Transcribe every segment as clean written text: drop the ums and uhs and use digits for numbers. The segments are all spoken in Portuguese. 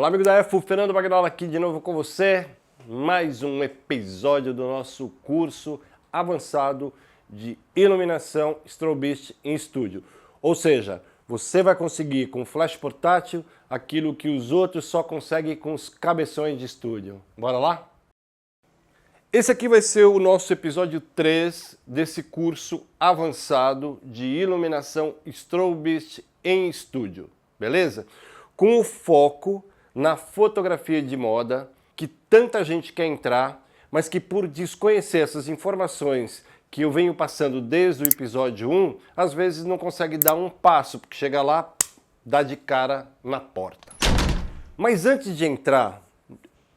Olá, amigo da EFU, Fernando Bagnola aqui de novo com você. Mais um episódio do nosso curso avançado de iluminação Strobist em estúdio. Ou seja, você vai conseguir com flash portátil aquilo que os outros só conseguem com os cabeções de estúdio. Bora lá? Esse aqui vai ser o nosso episódio 3 desse curso avançado de iluminação Strobist em estúdio, beleza? Com o foco na fotografia de moda, que tanta gente quer entrar, mas que por desconhecer essas informações que eu venho passando desde o episódio 1, às vezes não consegue dar um passo, porque chega lá, dá de cara na porta. Mas antes de entrar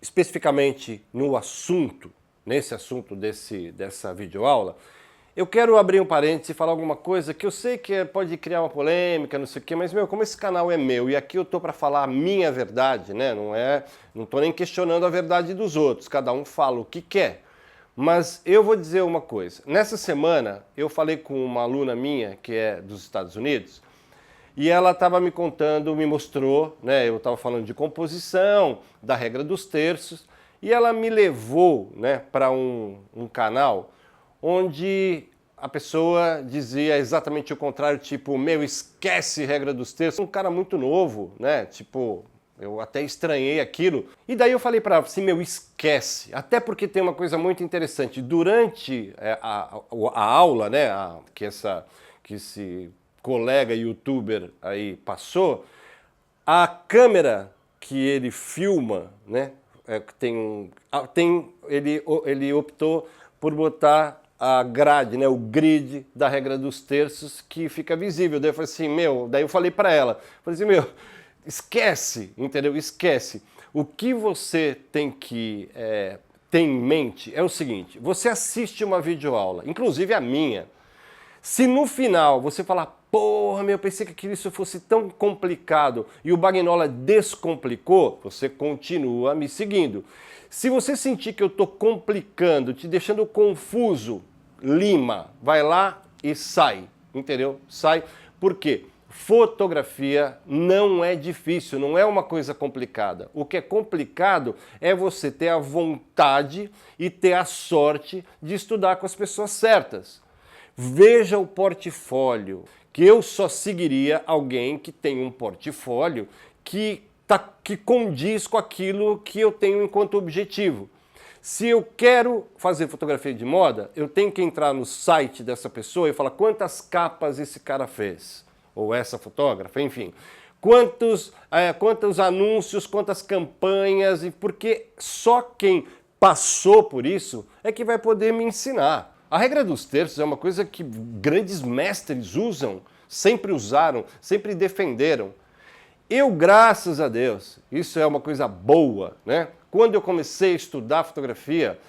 especificamente no assunto, nesse assunto dessa videoaula, eu quero abrir um parênteses e falar alguma coisa que eu sei que pode criar uma polêmica, não sei o quê, mas, como esse canal é meu e aqui eu tô para falar a minha verdade, né? Não tô nem questionando a verdade dos outros, cada um fala o que quer. Mas eu vou dizer uma coisa. Nessa semana, eu falei com uma aluna minha, que é dos Estados Unidos, e ela estava me contando, me mostrou, né? Eu estava falando de composição, da regra dos terços, e ela me levou, né, para um canal onde a pessoa dizia exatamente o contrário, tipo, esquece regra dos terços. Um cara muito novo, né, tipo, eu até estranhei aquilo. E daí eu falei para ela assim, esquece. Até porque tem uma coisa muito interessante. Durante a aula, né, que esse colega youtuber aí passou, a câmera que ele filma, né, ele optou por botar a grade, né, o grid da regra dos terços que fica visível. Daí eu falei assim, daí eu falei para ela, falei assim, esquece, entendeu? Esquece. O que você tem que ter em mente é o seguinte, você assiste uma videoaula, inclusive a minha, se no final você falar, porra, pensei que isso fosse tão complicado e o Bagnola descomplicou, você continua me seguindo. Se você sentir que eu estou complicando, te deixando confuso, lima, vai lá e sai, entendeu? Sai, por quê? Fotografia não é difícil, não é uma coisa complicada. O que é complicado é você ter a vontade e ter a sorte de estudar com as pessoas certas. Veja o portfólio, que eu só seguiria alguém que tem um portfólio que condiz com aquilo que eu tenho enquanto objetivo. Se eu quero fazer fotografia de moda, eu tenho que entrar no site dessa pessoa e falar quantas capas esse cara fez, ou essa fotógrafa, enfim. Quantos anúncios, quantas campanhas, porque só quem passou por isso é que vai poder me ensinar. A regra dos terços é uma coisa que grandes mestres usam, sempre usaram, sempre defenderam. Eu, graças a Deus, isso é uma coisa boa, né? Quando eu comecei a estudar fotografia,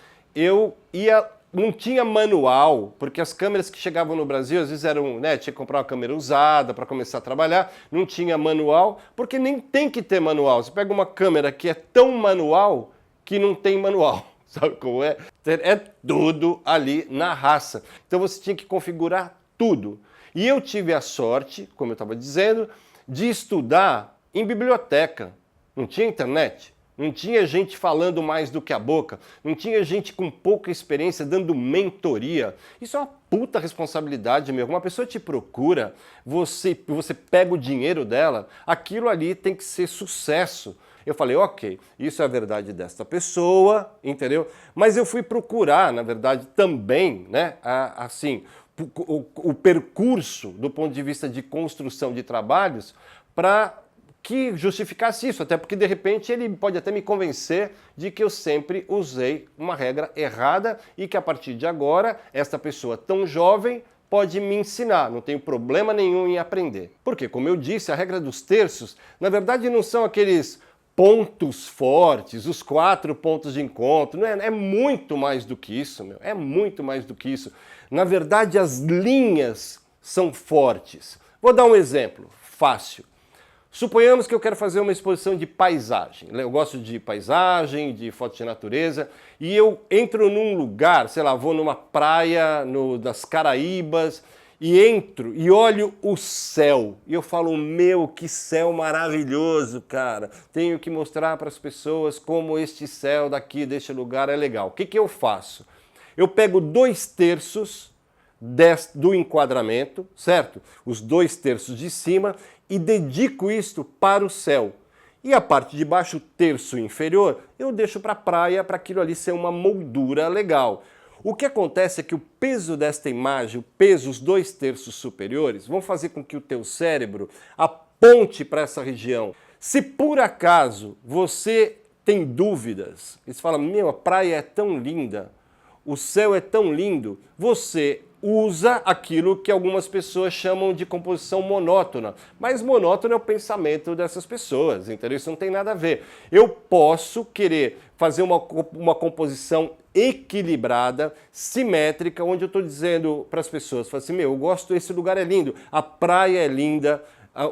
não tinha manual, porque as câmeras que chegavam no Brasil, às vezes tinha que comprar uma câmera usada para começar a trabalhar, não tinha manual, porque nem tem que ter manual. Você pega uma câmera que é tão manual que não tem manual. Sabe como é? É tudo ali na raça. Então você tinha que configurar tudo. E eu tive a sorte, como eu estava dizendo, de estudar em biblioteca. Não tinha internet, não tinha gente falando mais do que a boca, não tinha gente com pouca experiência dando mentoria. Isso é uma puta responsabilidade, meu. Uma pessoa te procura, você pega o dinheiro dela, aquilo ali tem que ser sucesso. Eu falei, ok, isso é a verdade desta pessoa, entendeu? Mas eu fui procurar, na verdade, também, né, o percurso do ponto de vista de construção de trabalhos para que justificasse isso, até porque de repente ele pode até me convencer de que eu sempre usei uma regra errada e que a partir de agora esta pessoa tão jovem pode me ensinar, não tenho problema nenhum em aprender. Porque, como eu disse, a regra dos terços, na verdade não são aqueles pontos fortes, os 4 pontos de encontro, não é muito mais do que isso, é muito mais do que isso. Na verdade, as linhas são fortes. Vou dar um exemplo fácil. Suponhamos que eu quero fazer uma exposição de paisagem. Eu gosto de paisagem, de fotos de natureza, e eu entro num lugar, sei lá, vou numa praia das Caraíbas, e entro e olho o céu. E eu falo, meu, que céu maravilhoso, cara. Tenho que mostrar para as pessoas como este céu daqui, deste lugar é legal. O que que eu faço? Eu pego 2/3 do enquadramento, certo? Os 2/3 de cima e dedico isto para o céu. E a parte de baixo, o terço inferior, eu deixo para a praia, para aquilo ali ser uma moldura legal. O que acontece é que o peso desta imagem, o peso, os 2/3 superiores, vão fazer com que o teu cérebro aponte para essa região. Se por acaso você tem dúvidas, e você fala, meu, a praia é tão linda, o céu é tão lindo, você usa aquilo que algumas pessoas chamam de composição monótona. Mas monótono é o pensamento dessas pessoas, entendeu? Isso não tem nada a ver. Eu posso querer fazer uma composição equilibrada, simétrica, onde eu estou dizendo para as pessoas, falo assim, meu, eu gosto, esse lugar é lindo, a praia é linda,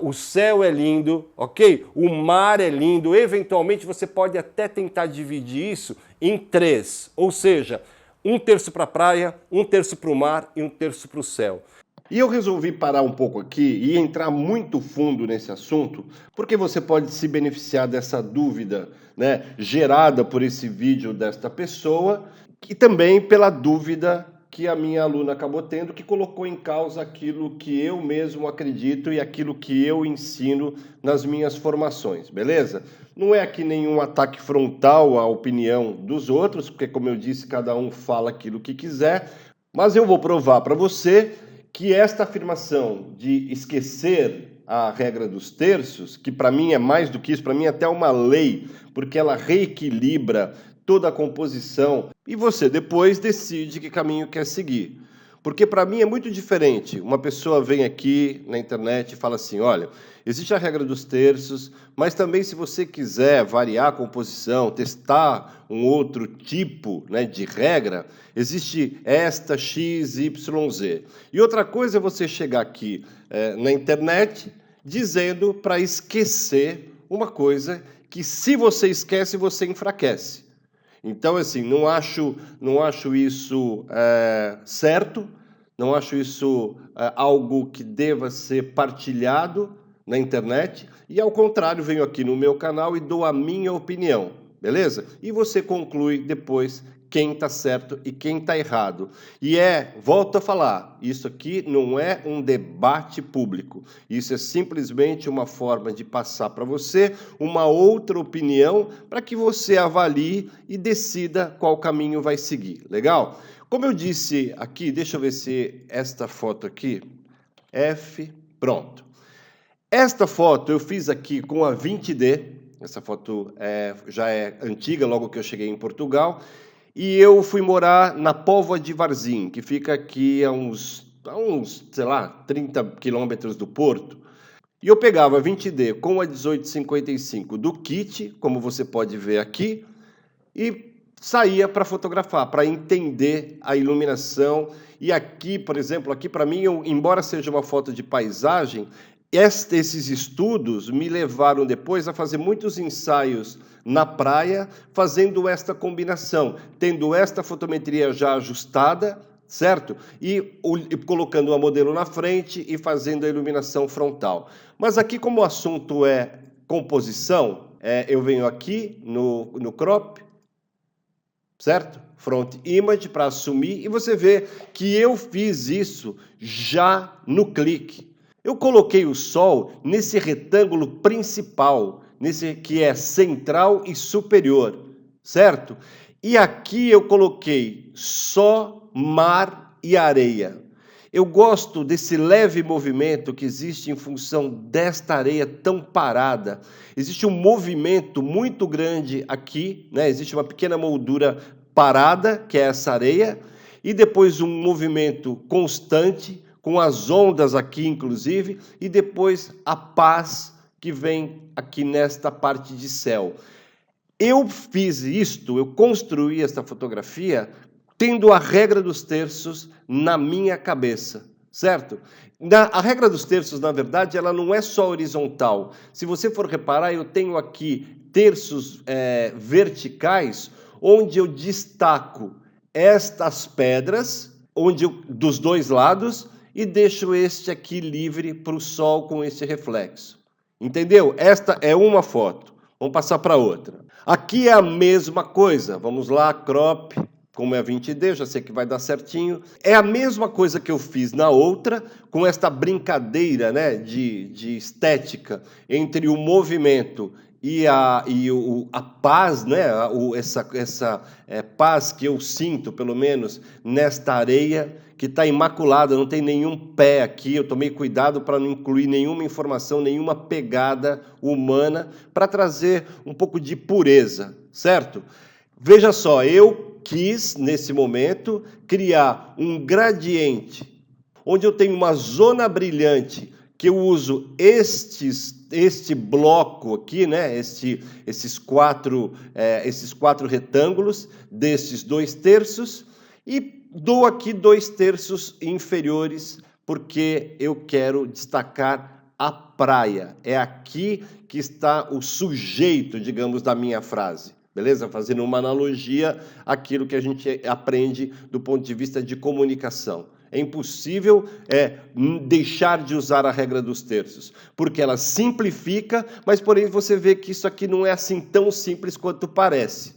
o céu é lindo, ok? O mar é lindo, eventualmente você pode até tentar dividir isso em 3, ou seja, 1/3 para a praia, 1/3 para o mar e 1/3 para o céu. E eu resolvi parar um pouco aqui e entrar muito fundo nesse assunto, porque você pode se beneficiar dessa dúvida, né, gerada por esse vídeo desta pessoa, e também pela dúvida que a minha aluna acabou tendo, que colocou em causa aquilo que eu mesmo acredito e aquilo que eu ensino nas minhas formações, beleza? Não é aqui nenhum ataque frontal à opinião dos outros, porque, como eu disse, cada um fala aquilo que quiser, mas eu vou provar para você que esta afirmação de esquecer a regra dos terços, que para mim é mais do que isso, para mim é até uma lei, porque ela reequilibra toda a composição e você depois decide que caminho quer seguir. Porque para mim é muito diferente. Uma pessoa vem aqui na internet e fala assim, olha, existe a regra dos terços, mas também se você quiser variar a composição, testar um outro tipo, né, de regra, existe esta X, Y, Z. E outra coisa é você chegar aqui na internet dizendo para esquecer uma coisa que se você esquece, você enfraquece. Então, assim, não acho isso certo, não acho isso algo que deva ser partilhado na internet, e ao contrário, venho aqui no meu canal e dou a minha opinião, beleza? E você conclui depois quem está certo e quem está errado. E volto a falar, isso aqui não é um debate público, isso é simplesmente uma forma de passar para você uma outra opinião para que você avalie e decida qual caminho vai seguir, legal? Como eu disse aqui, deixa eu ver se esta foto aqui, pronto. Esta foto eu fiz aqui com a 20D, essa foto já é antiga, logo que eu cheguei em Portugal, e eu fui morar na Póvoa de Varzim, que fica aqui a uns, sei lá, 30 quilômetros do Porto. E eu pegava a 20D com a 1855 do kit, como você pode ver aqui, e saía para fotografar, para entender a iluminação. E aqui, por exemplo, aqui para mim, embora seja uma foto de paisagem, esses estudos me levaram depois a fazer muitos ensaios na praia, fazendo esta combinação, tendo esta fotometria já ajustada, certo? E colocando uma modelo na frente e fazendo a iluminação frontal. Mas aqui, como o assunto é composição, eu venho aqui no crop, certo? Front image para assumir, e você vê que eu fiz isso já no clique. Eu coloquei o sol nesse retângulo principal, nesse que é central e superior, certo? E aqui eu coloquei só mar e areia. Eu gosto desse leve movimento que existe em função desta areia tão parada. Existe um movimento muito grande aqui, né? Existe uma pequena moldura parada, que é essa areia, e depois um movimento constante, com as ondas aqui, inclusive, e depois a paz que vem aqui nesta parte de céu. Eu fiz isto, eu construí esta fotografia tendo a regra dos terços na minha cabeça, certo? A regra dos terços, na verdade, ela não é só horizontal. Se você for reparar, eu tenho aqui terços verticais, onde eu destaco estas pedras, dos dois lados, e deixo este aqui livre para o sol com este reflexo. Entendeu? Esta é uma foto. Vamos passar para outra. Aqui é a mesma coisa. Vamos lá, crop, como é 20D, eu já sei que vai dar certinho. É a mesma coisa que eu fiz na outra, com esta brincadeira, né, de estética entre o movimento e a paz, né, essa paz que eu sinto, pelo menos, nesta areia, que está imaculada, não tem nenhum pé aqui, eu tomei cuidado para não incluir nenhuma informação, nenhuma pegada humana, para trazer um pouco de pureza, certo? Veja só, eu quis, nesse momento, criar um gradiente, onde eu tenho uma zona brilhante, que eu uso este bloco aqui, né? esses quatro retângulos, desses 2/3, e dou aqui 2/3 inferiores, porque eu quero destacar a praia. É aqui que está o sujeito, digamos, da minha frase. Beleza? Fazendo uma analogia àquilo que a gente aprende do ponto de vista de comunicação. É impossível deixar de usar a regra dos terços, porque ela simplifica, mas, porém, você vê que isso aqui não é assim tão simples quanto parece.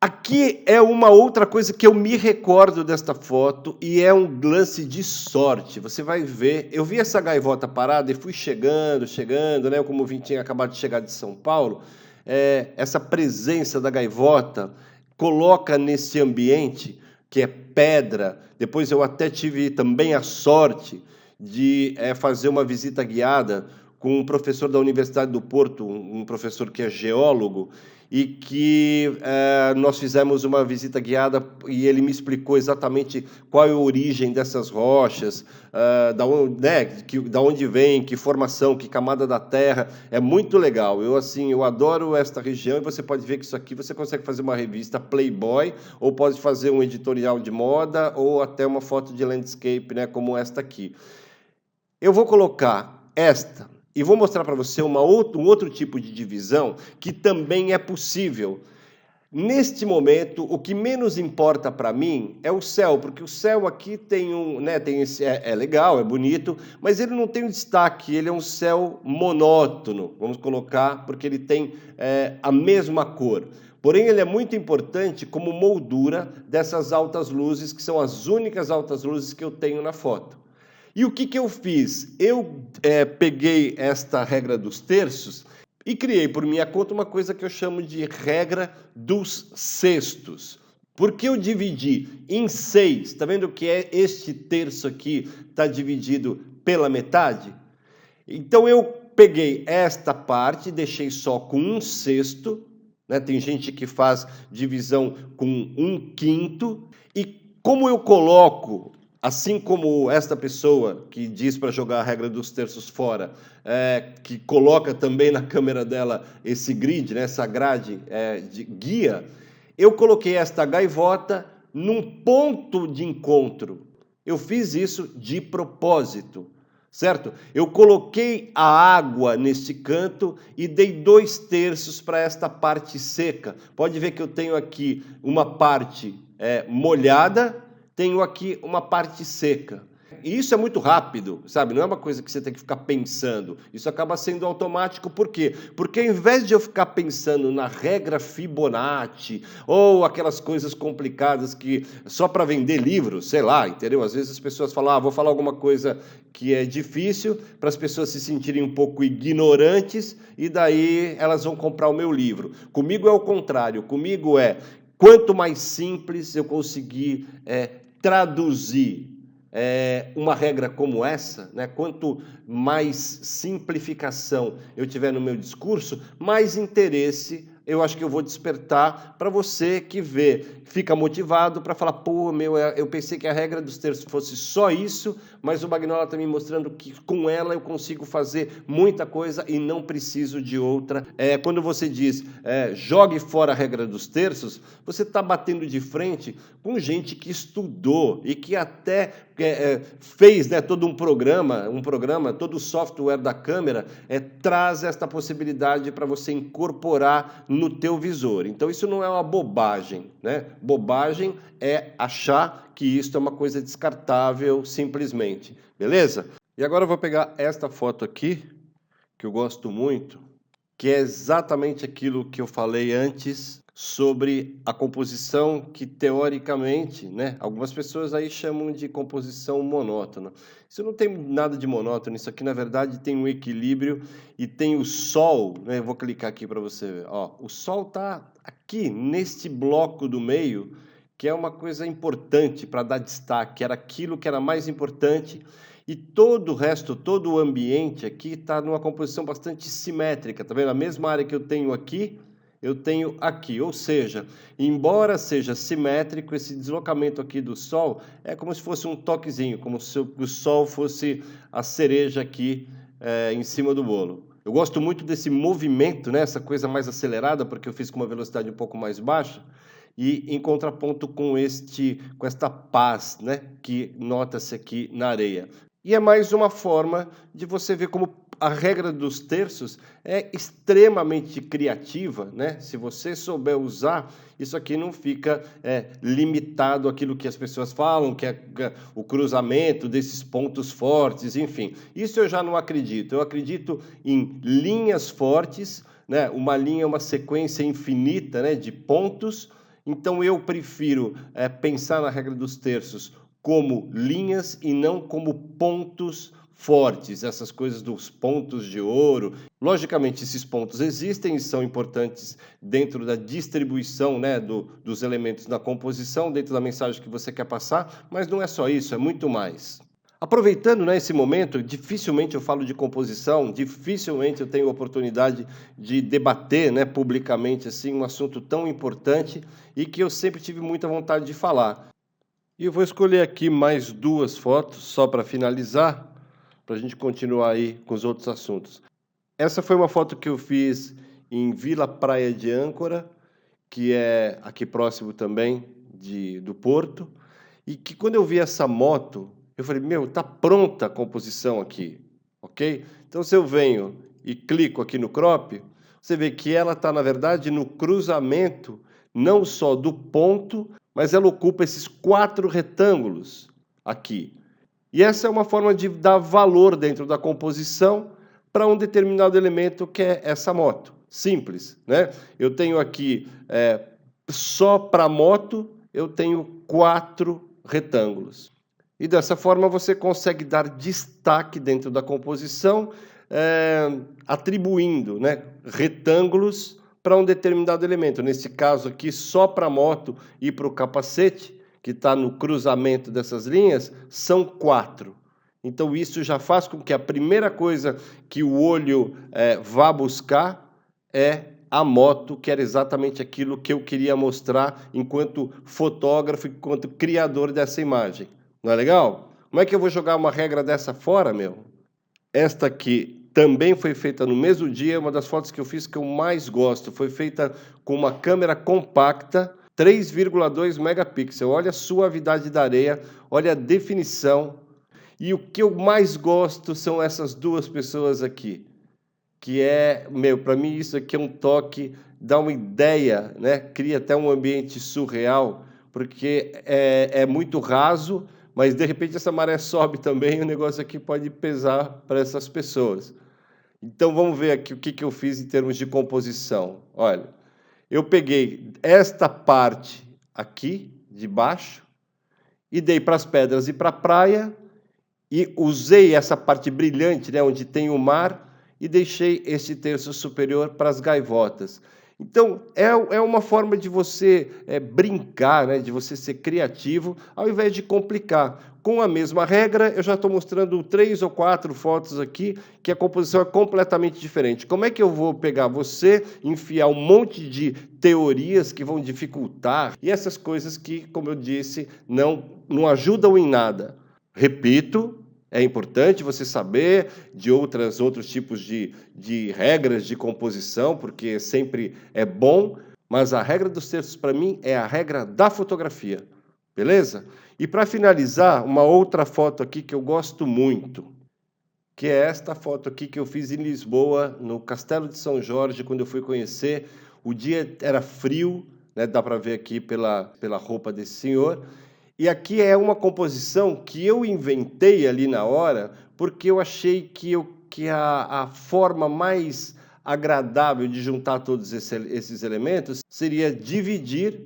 Aqui é uma outra coisa que eu me recordo desta foto e é um lance de sorte. Você vai ver, eu vi essa gaivota parada e fui chegando, né? Como eu tinha acabado de chegar de São Paulo, essa presença da gaivota coloca nesse ambiente que é pedra. Depois eu até tive também a sorte de fazer uma visita guiada com um professor da Universidade do Porto, um professor que é geólogo, e que nós fizemos uma visita guiada e ele me explicou exatamente qual é a origem dessas rochas, da onde vem, que formação, que camada da terra. É muito legal. Eu adoro esta região, e você pode ver que isso aqui você consegue fazer uma revista Playboy, ou pode fazer um editorial de moda, ou até uma foto de landscape, né, como esta aqui. Eu vou colocar esta e vou mostrar para você um outro tipo de divisão que também é possível. Neste momento, o que menos importa para mim é o céu, porque o céu aqui tem é legal, é bonito, mas ele não tem um destaque, ele é um céu monótono, vamos colocar, porque ele tem a mesma cor. Porém, ele é muito importante como moldura dessas altas luzes, que são as únicas altas luzes que eu tenho na foto. E o que eu fiz? Eu peguei esta regra dos terços e criei por minha conta uma coisa que eu chamo de regra dos sextos. Porque eu dividi em 6, está vendo que este terço aqui está dividido pela metade? Então eu peguei esta parte, deixei só com 1/6, né? Tem gente que faz divisão com 1/5, e como eu coloco, assim como esta pessoa que diz para jogar a regra dos terços fora, que coloca também na câmera dela esse grid, né, essa grade de guia, eu coloquei esta gaivota num ponto de encontro. Eu fiz isso de propósito, certo? Eu coloquei a água neste canto e dei 2/3 para esta parte seca. Pode ver que eu tenho aqui uma parte molhada, tenho aqui uma parte seca. E isso é muito rápido, sabe? Não é uma coisa que você tem que ficar pensando. Isso acaba sendo automático. Por quê? Porque ao invés de eu ficar pensando na regra Fibonacci ou aquelas coisas complicadas que só para vender livros, sei lá, entendeu? Às vezes as pessoas falam, vou falar alguma coisa que é difícil para as pessoas se sentirem um pouco ignorantes e daí elas vão comprar o meu livro. Comigo é o contrário. Comigo quanto mais simples eu conseguir traduzir uma regra como essa, né? Quanto mais simplificação eu tiver no meu discurso, mais interesse eu acho que eu vou despertar para você que vê, fica motivado para falar, pô, eu pensei que a regra dos terços fosse só isso, mas o Magnola está me mostrando que com ela eu consigo fazer muita coisa e não preciso de outra. Quando você diz, jogue fora a regra dos terços, você está batendo de frente com gente que estudou e que até fez, né, todo um programa, todo o software da câmera traz esta possibilidade para você incorporar no teu visor. Então isso não é uma bobagem, né? Bobagem é achar que isso é uma coisa descartável simplesmente, beleza? E agora eu vou pegar esta foto aqui, que eu gosto muito, que é exatamente aquilo que eu falei antes sobre a composição que, teoricamente, né, algumas pessoas aí chamam de composição monótona. Isso não tem nada de monótono, isso aqui, na verdade, tem um equilíbrio e tem o Sol, né, eu vou clicar aqui para você ver. Ó, o Sol está aqui, neste bloco do meio, que é uma coisa importante para dar destaque, era aquilo que era mais importante. E todo o resto, todo o ambiente aqui está numa composição bastante simétrica, tá vendo? A mesma área que eu tenho aqui, eu tenho aqui. Ou seja, embora seja simétrico, esse deslocamento aqui do Sol é como se fosse um toquezinho, como se o Sol fosse a cereja aqui em cima do bolo. Eu gosto muito desse movimento, né? Essa coisa mais acelerada, porque eu fiz com uma velocidade um pouco mais baixa, e em contraponto com esta paz, né, que nota-se aqui na areia. E é mais uma forma de você ver como a regra dos terços é extremamente criativa, né? Se você souber usar, isso aqui não fica limitado àquilo que as pessoas falam, que é o cruzamento desses pontos fortes, enfim. Isso eu já não acredito. Eu acredito em linhas fortes, né? Uma linha é uma sequência infinita, né, de pontos. Então eu prefiro pensar na regra dos terços como linhas e não como pontos fortes, essas coisas dos pontos de ouro. Logicamente, esses pontos existem e são importantes dentro da distribuição, né, dos elementos na composição, dentro da mensagem que você quer passar, mas não é só isso, é muito mais. Aproveitando, né, esse momento, dificilmente eu falo de composição, dificilmente eu tenho a oportunidade de debater, né, publicamente assim, um assunto tão importante e que eu sempre tive muita vontade de falar. E eu vou escolher aqui mais duas fotos, só para finalizar, para a gente continuar aí com os outros assuntos. Essa foi uma foto que eu fiz em Vila Praia de Âncora, que é aqui próximo também do Porto, e que quando eu vi essa moto, eu falei, meu, tá pronta a composição aqui, ok? Então, se eu venho e clico aqui no crop, você vê que ela está, na verdade, no cruzamento, não só do ponto, mas ela ocupa esses 4 retângulos aqui. E essa é uma forma de dar valor dentro da composição para um determinado elemento que é essa moto. Simples, né? Eu tenho aqui, só para a moto, eu tenho 4 retângulos. E dessa forma você consegue dar destaque dentro da composição, atribuindo, né, retângulos para um determinado elemento. Nesse caso aqui, só para a moto e para o capacete, que está no cruzamento dessas linhas, são 4. Então isso já faz com que a primeira coisa que o olho vá buscar é a moto, que era exatamente aquilo que eu queria mostrar enquanto fotógrafo, enquanto criador dessa imagem. Não é legal? Como é que eu vou jogar uma regra dessa fora, meu? Esta aqui também foi feita no mesmo dia, é uma das fotos que eu fiz que eu mais gosto. Foi feita com uma câmera compacta, 3,2 megapixels. Olha a suavidade da areia, olha a definição. E o que eu mais gosto são essas duas pessoas aqui. Que para mim isso aqui é um toque, dá uma ideia, né? Cria até um ambiente surreal, porque é muito raso, mas de repente essa maré sobe também e o negócio aqui pode pesar para essas pessoas. Então vamos ver aqui o que eu fiz em termos de composição. Olha, eu peguei esta parte aqui de baixo e dei para as pedras e para a praia e usei essa parte brilhante, né, onde tem o mar, e deixei este terço superior para as gaivotas. Então, é uma forma de você brincar, né, de você ser criativo, ao invés de complicar. Com a mesma regra, eu já estou mostrando 3 ou 4 fotos aqui, que a composição é completamente diferente. Como é que eu vou pegar você, enfiar um monte de teorias que vão dificultar, e essas coisas que, como eu disse, não ajudam em nada? Repito, é importante você saber de outros tipos de regras de composição, porque sempre é bom, mas a regra dos terços, para mim, é a regra da fotografia, beleza? E para finalizar, uma outra foto aqui que eu gosto muito, que é esta foto aqui que eu fiz em Lisboa, no Castelo de São Jorge, quando eu fui conhecer O dia era frio, né? Dá para ver aqui pela roupa desse senhor. E aqui é uma composição que eu inventei ali na hora, porque eu achei que a forma mais agradável de juntar todos esses elementos seria dividir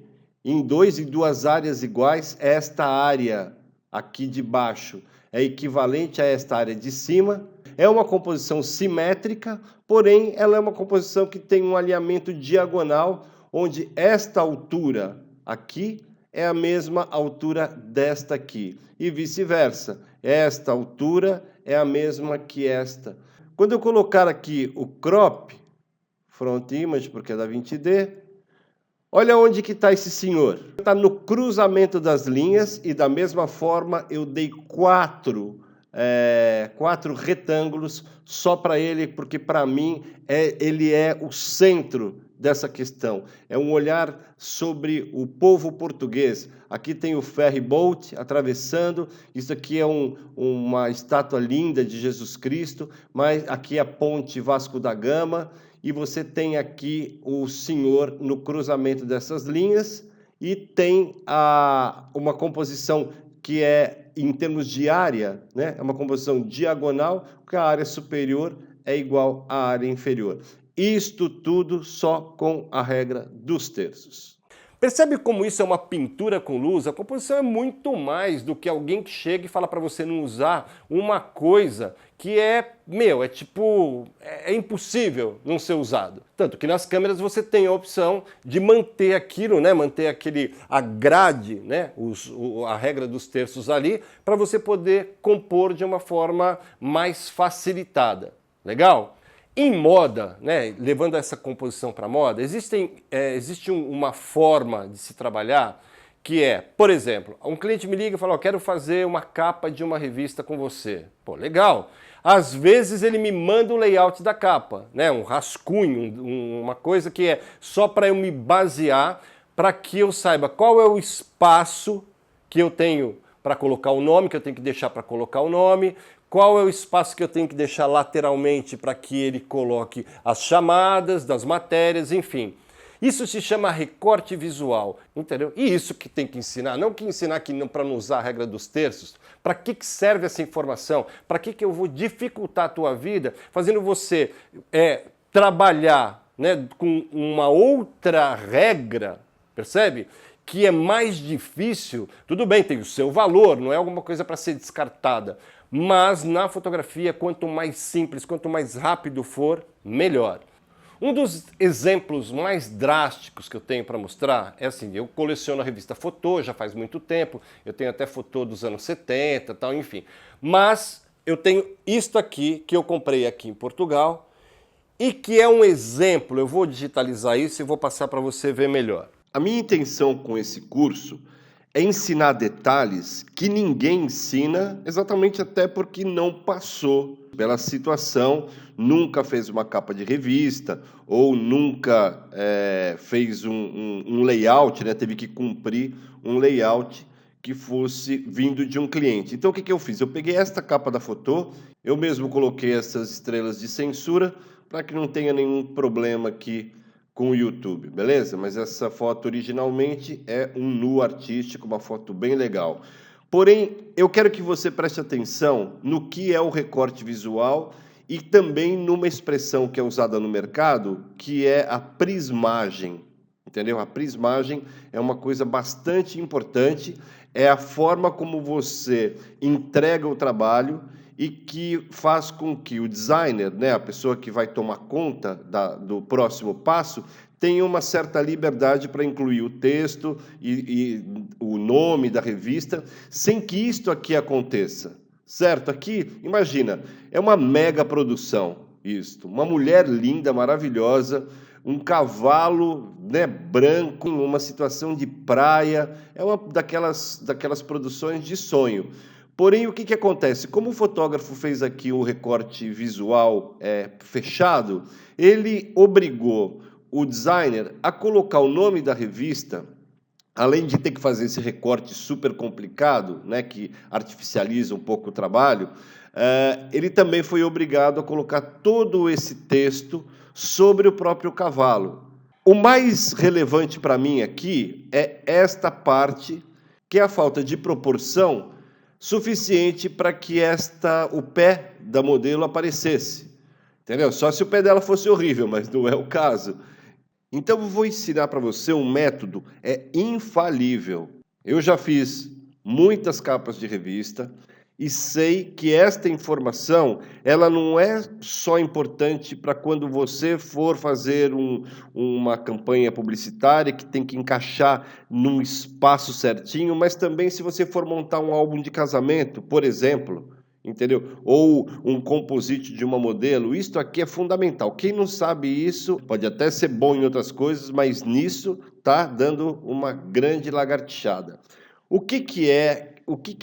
em duas áreas iguais. Esta área aqui de baixo é equivalente a esta área de cima. É uma composição simétrica, porém ela é uma composição que tem um alinhamento diagonal, onde esta altura aqui é a mesma altura desta aqui, e vice-versa. Esta altura é a mesma que esta. Quando eu colocar aqui o crop, front image, porque é da 20D, olha onde que está esse senhor. Está no cruzamento das linhas, e da mesma forma eu dei quatro retângulos só para ele, porque para mim ele é o centro dessa questão. É um olhar sobre o povo português. Aqui tem o ferry boat atravessando, isso aqui é uma estátua linda de Jesus Cristo, mas aqui é a ponte Vasco da Gama, e você tem aqui o senhor no cruzamento dessas linhas, e tem uma composição que é, em termos de área, né, é uma composição diagonal, porque a área superior é igual à área inferior. Isto tudo só com a regra dos terços. Percebe como isso é uma pintura com luz? A composição é muito mais do que alguém que chega e fala para você não usar uma coisa que é impossível não ser usado. Tanto que nas câmeras você tem a opção de manter aquilo, né, manter a grade, né, a regra dos terços ali, para você poder compor de uma forma mais facilitada. Legal? Em moda, né, levando essa composição para moda, existe uma forma de se trabalhar que é, por exemplo, um cliente me liga e fala, quero fazer uma capa de uma revista com você. Pô, legal. Às vezes ele me manda o layout da capa, né, um rascunho, uma coisa que é só para eu me basear, para que eu saiba qual é o espaço que eu tenho para colocar o nome, que eu tenho que deixar para colocar o nome, qual é o espaço que eu tenho que deixar lateralmente para que ele coloque as chamadas das matérias, enfim. Isso se chama recorte visual, entendeu? E isso que tem que ensinar, não que ensinar que para não usar a regra dos terços. Para que serve essa informação? Para que eu vou dificultar a tua vida fazendo você trabalhar, né, com uma outra regra, percebe? Que é mais difícil, tudo bem, tem o seu valor, não é alguma coisa para ser descartada, mas na fotografia, quanto mais simples, quanto mais rápido for, melhor. Um dos exemplos mais drásticos que eu tenho para mostrar é assim, eu coleciono a revista Fotô, já faz muito tempo, eu tenho até Fotô dos anos 70, tal, enfim. Mas eu tenho isto aqui, que eu comprei aqui em Portugal, e que é um exemplo, eu vou digitalizar isso e vou passar para você ver melhor. A minha intenção com esse curso é ensinar detalhes que ninguém ensina, exatamente até porque não passou pela situação, nunca fez uma capa de revista, ou nunca fez um layout, né? Teve que cumprir um layout que fosse vindo de um cliente. Então o que eu fiz? Eu peguei esta capa da Fotô, eu mesmo coloquei essas estrelas de censura, para que não tenha nenhum problema aqui com o YouTube, beleza? Mas essa foto originalmente é um nu artístico, uma foto bem legal. Porém, eu quero que você preste atenção no que é o recorte visual e também numa expressão que é usada no mercado, que é a prismagem, entendeu? A prismagem é uma coisa bastante importante, é a forma como você entrega o trabalho e que faz com que o designer, né, a pessoa que vai tomar conta do próximo passo, tenha uma certa liberdade para incluir o texto e o nome da revista, sem que isto aqui aconteça, certo? Aqui, imagina, é uma mega produção isto, uma mulher linda, maravilhosa, um cavalo, né, branco, uma situação de praia, é uma daquelas produções de sonho. Porém, o que acontece? Como o fotógrafo fez aqui o recorte visual fechado, ele obrigou o designer a colocar o nome da revista, além de ter que fazer esse recorte super complicado, né, que artificializa um pouco o trabalho, ele também foi obrigado a colocar todo esse texto sobre o próprio cavalo. O mais relevante para mim aqui é esta parte, que é a falta de proporção suficiente para que o pé da modelo aparecesse. Entendeu? Só se o pé dela fosse horrível, mas não é o caso. Então eu vou ensinar para você um método, é infalível. Eu já fiz muitas capas de revista e sei que esta informação, ela não é só importante para quando você for fazer uma campanha publicitária que tem que encaixar num espaço certinho, mas também se você for montar um álbum de casamento, por exemplo, entendeu? Ou um composite de uma modelo, isto aqui é fundamental. Quem não sabe isso, pode até ser bom em outras coisas, mas nisso tá dando uma grande lagartixada. O que é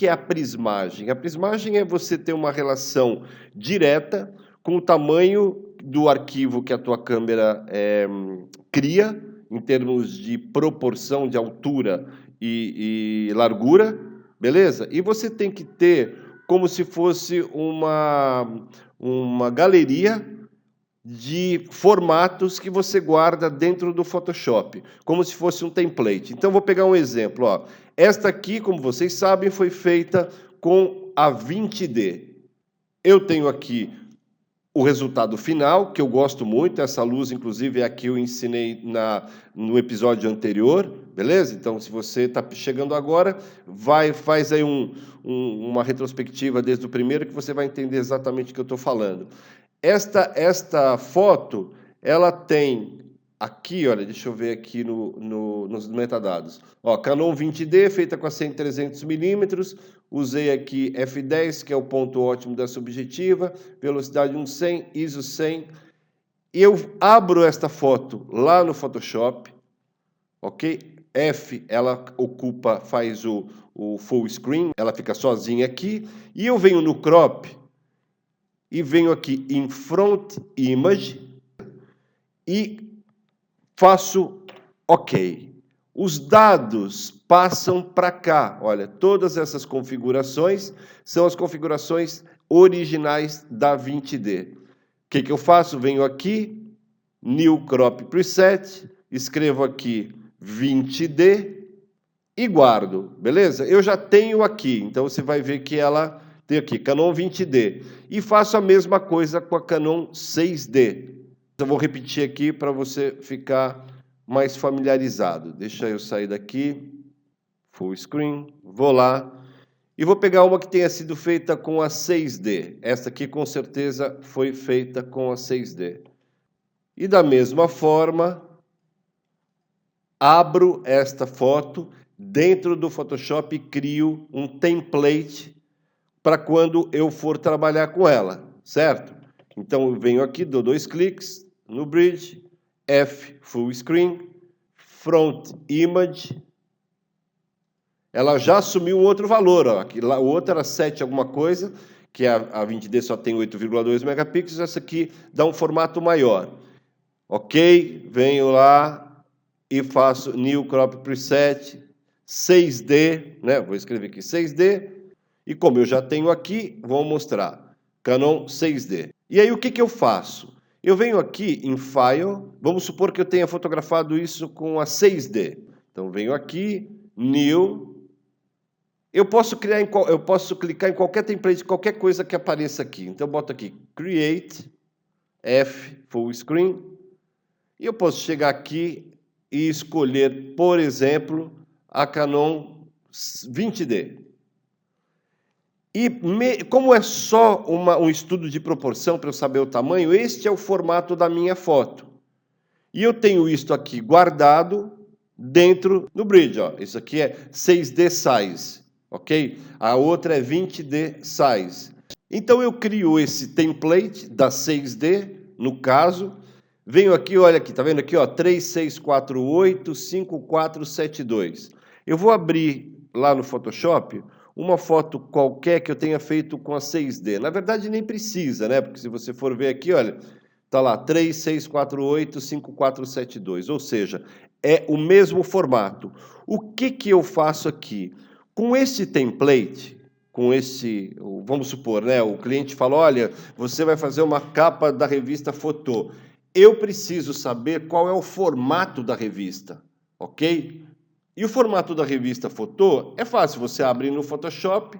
a prismagem? A prismagem é você ter uma relação direta com o tamanho do arquivo que a tua câmera cria, em termos de proporção de altura e largura, beleza? E você tem que ter como se fosse uma galeria de formatos que você guarda dentro do Photoshop, como se fosse um template. Então, vou pegar um exemplo. Ó. Esta aqui, como vocês sabem, foi feita com a 20D. Eu tenho aqui o resultado final, que eu gosto muito. Essa luz, inclusive, é a que eu ensinei no episódio anterior, beleza? Então, se você está chegando agora, faz aí uma retrospectiva desde o primeiro, que você vai entender exatamente o que eu estou falando. Esta foto, ela tem aqui, olha, deixa eu ver aqui nos metadados. Ó, Canon 20D, feita com a 100-300mm, usei aqui f10, que é o ponto ótimo da subjetiva, velocidade 1.100, ISO 100. E eu abro esta foto lá no Photoshop, ok? F, ela faz o full screen, ela fica sozinha aqui, e eu venho no crop, e venho aqui em Front Image e faço OK. Os dados passam para cá. Olha, todas essas configurações são as configurações originais da 20D. O que eu faço? Venho aqui, New Crop Preset, escrevo aqui 20D e guardo, beleza? Eu já tenho aqui, então você vai ver que ela tem aqui, Canon 20D. E faço a mesma coisa com a Canon 6D. Eu vou repetir aqui para você ficar mais familiarizado. Deixa eu sair daqui, full screen, vou lá. E vou pegar uma que tenha sido feita com a 6D. Esta aqui, com certeza, foi feita com a 6D. E da mesma forma, abro esta foto dentro do Photoshop e crio um template para quando eu for trabalhar com ela, certo? Então, eu venho aqui, dou 2 cliques no Bridge, F, Full Screen, Front Image. Ela já assumiu um outro valor, ó. Aqui, o outro era 7 alguma coisa, que a 20D só tem 8,2 megapixels, essa aqui dá um formato maior. Ok, venho lá e faço New Crop Preset, 6D, né? Vou escrever aqui 6D. E como eu já tenho aqui, vou mostrar Canon 6D. E aí o que eu faço? Eu venho aqui em File, vamos supor que eu tenha fotografado isso com a 6D. Então venho aqui, New. Eu posso clicar em qualquer template, qualquer coisa que apareça aqui. Então eu boto aqui Create, F, Full Screen. E eu posso chegar aqui e escolher, por exemplo, a Canon 20D. E como é só um estudo de proporção para eu saber o tamanho, este é o formato da minha foto. E eu tenho isto aqui guardado dentro do Bridge. Ó. Isso aqui é 6D Size, ok? A outra é 20D Size. Então eu crio esse template da 6D, no caso. Venho aqui, olha aqui, tá vendo aqui, ó, 36485472. Eu vou abrir lá no Photoshop uma foto qualquer que eu tenha feito com a 6D. Na verdade, nem precisa, né? Porque se você for ver aqui, olha, tá lá, 36485472. Ou seja, é o mesmo formato. O que eu faço aqui? Com esse template, vamos supor, né? O cliente fala, olha, você vai fazer uma capa da revista Fotô. eu preciso saber qual é o formato da revista, ok? E o formato da revista Photo é fácil, você abre no Photoshop,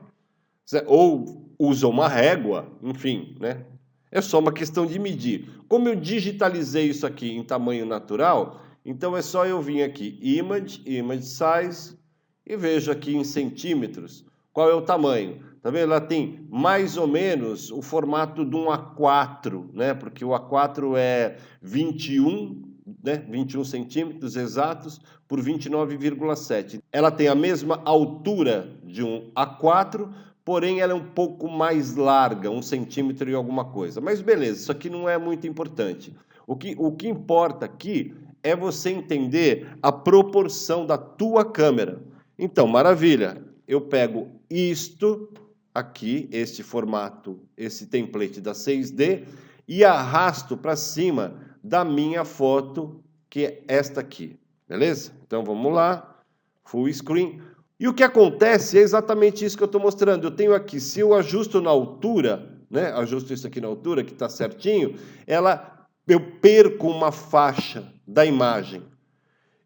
ou usa uma régua, enfim, né? É só uma questão de medir. Como eu digitalizei isso aqui em tamanho natural, então é só eu vir aqui, Image, Image Size, e vejo aqui em centímetros qual é o tamanho. Tá vendo? Ela tem mais ou menos o formato de um A4, né? Porque o A4 é 21, né? 21 centímetros exatos por 29,7. Ela tem a mesma altura de um A4, porém ela é um pouco mais larga, 1 centímetro e alguma coisa. Mas beleza, isso aqui não é muito importante. O que importa aqui é você entender a proporção da tua câmera. Então, maravilha, eu pego isto aqui, este formato, esse template da 6D, e arrasto para cima da minha foto, que é esta aqui, beleza? Então, vamos lá, full screen. E o que acontece é exatamente isso que eu estou mostrando. Eu tenho aqui, se eu ajusto na altura, né, ajusto isso aqui na altura, que está certinho, eu perco uma faixa da imagem.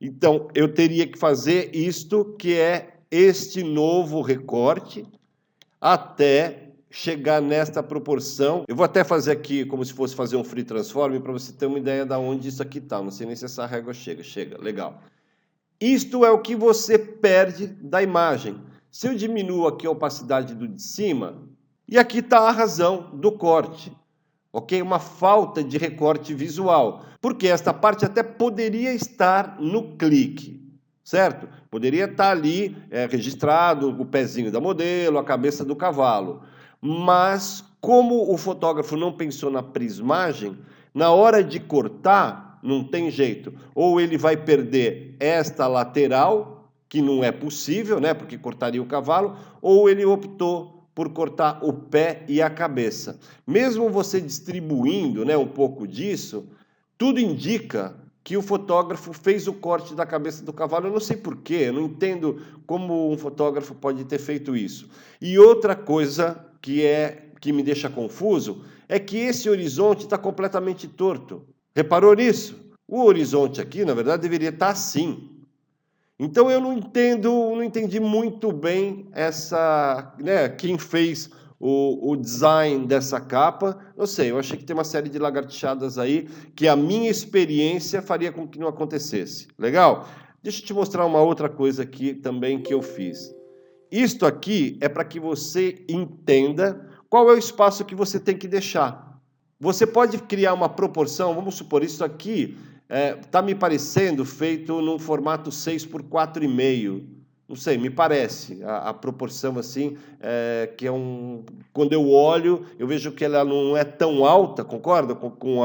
Então, eu teria que fazer isto, que é este novo recorte, até chegar nesta proporção. Eu vou até fazer aqui como se fosse fazer um free transform, para você ter uma ideia de onde isso aqui está. Não sei nem se essa régua chega. Chega, legal. Isto é o que você perde da imagem. Se eu diminuo aqui a opacidade do de cima, e aqui está a razão do corte. Ok? Uma falta de recorte visual. Porque esta parte até poderia estar no clique, certo? Poderia estar ali registrado o pezinho da modelo, a cabeça do cavalo. Mas, como o fotógrafo não pensou na prismagem, na hora de cortar, não tem jeito. Ou ele vai perder esta lateral, que não é possível, né? Porque cortaria o cavalo, ou ele optou por cortar o pé e a cabeça. Mesmo você distribuindo, né, um pouco disso, tudo indica que o fotógrafo fez o corte da cabeça do cavalo. Eu não sei porquê, eu não entendo como um fotógrafo pode ter feito isso. E outra coisa que me deixa confuso é que esse horizonte está completamente torto. Reparou nisso? O horizonte aqui, na verdade, deveria estar assim. Então eu não entendi muito bem quem fez o design dessa capa. Não sei, eu achei que tem uma série de lagartixadas aí que a minha experiência faria com que não acontecesse. Legal? Deixa eu te mostrar uma outra coisa aqui também que eu fiz. Isto aqui é para que você entenda qual é o espaço que você tem que deixar. Você pode criar uma proporção, vamos supor, isso aqui está me parecendo feito num formato 6 por 4,5. Não sei, me parece a proporção assim, que é quando eu olho, eu vejo que ela não é tão alta, concorda? Como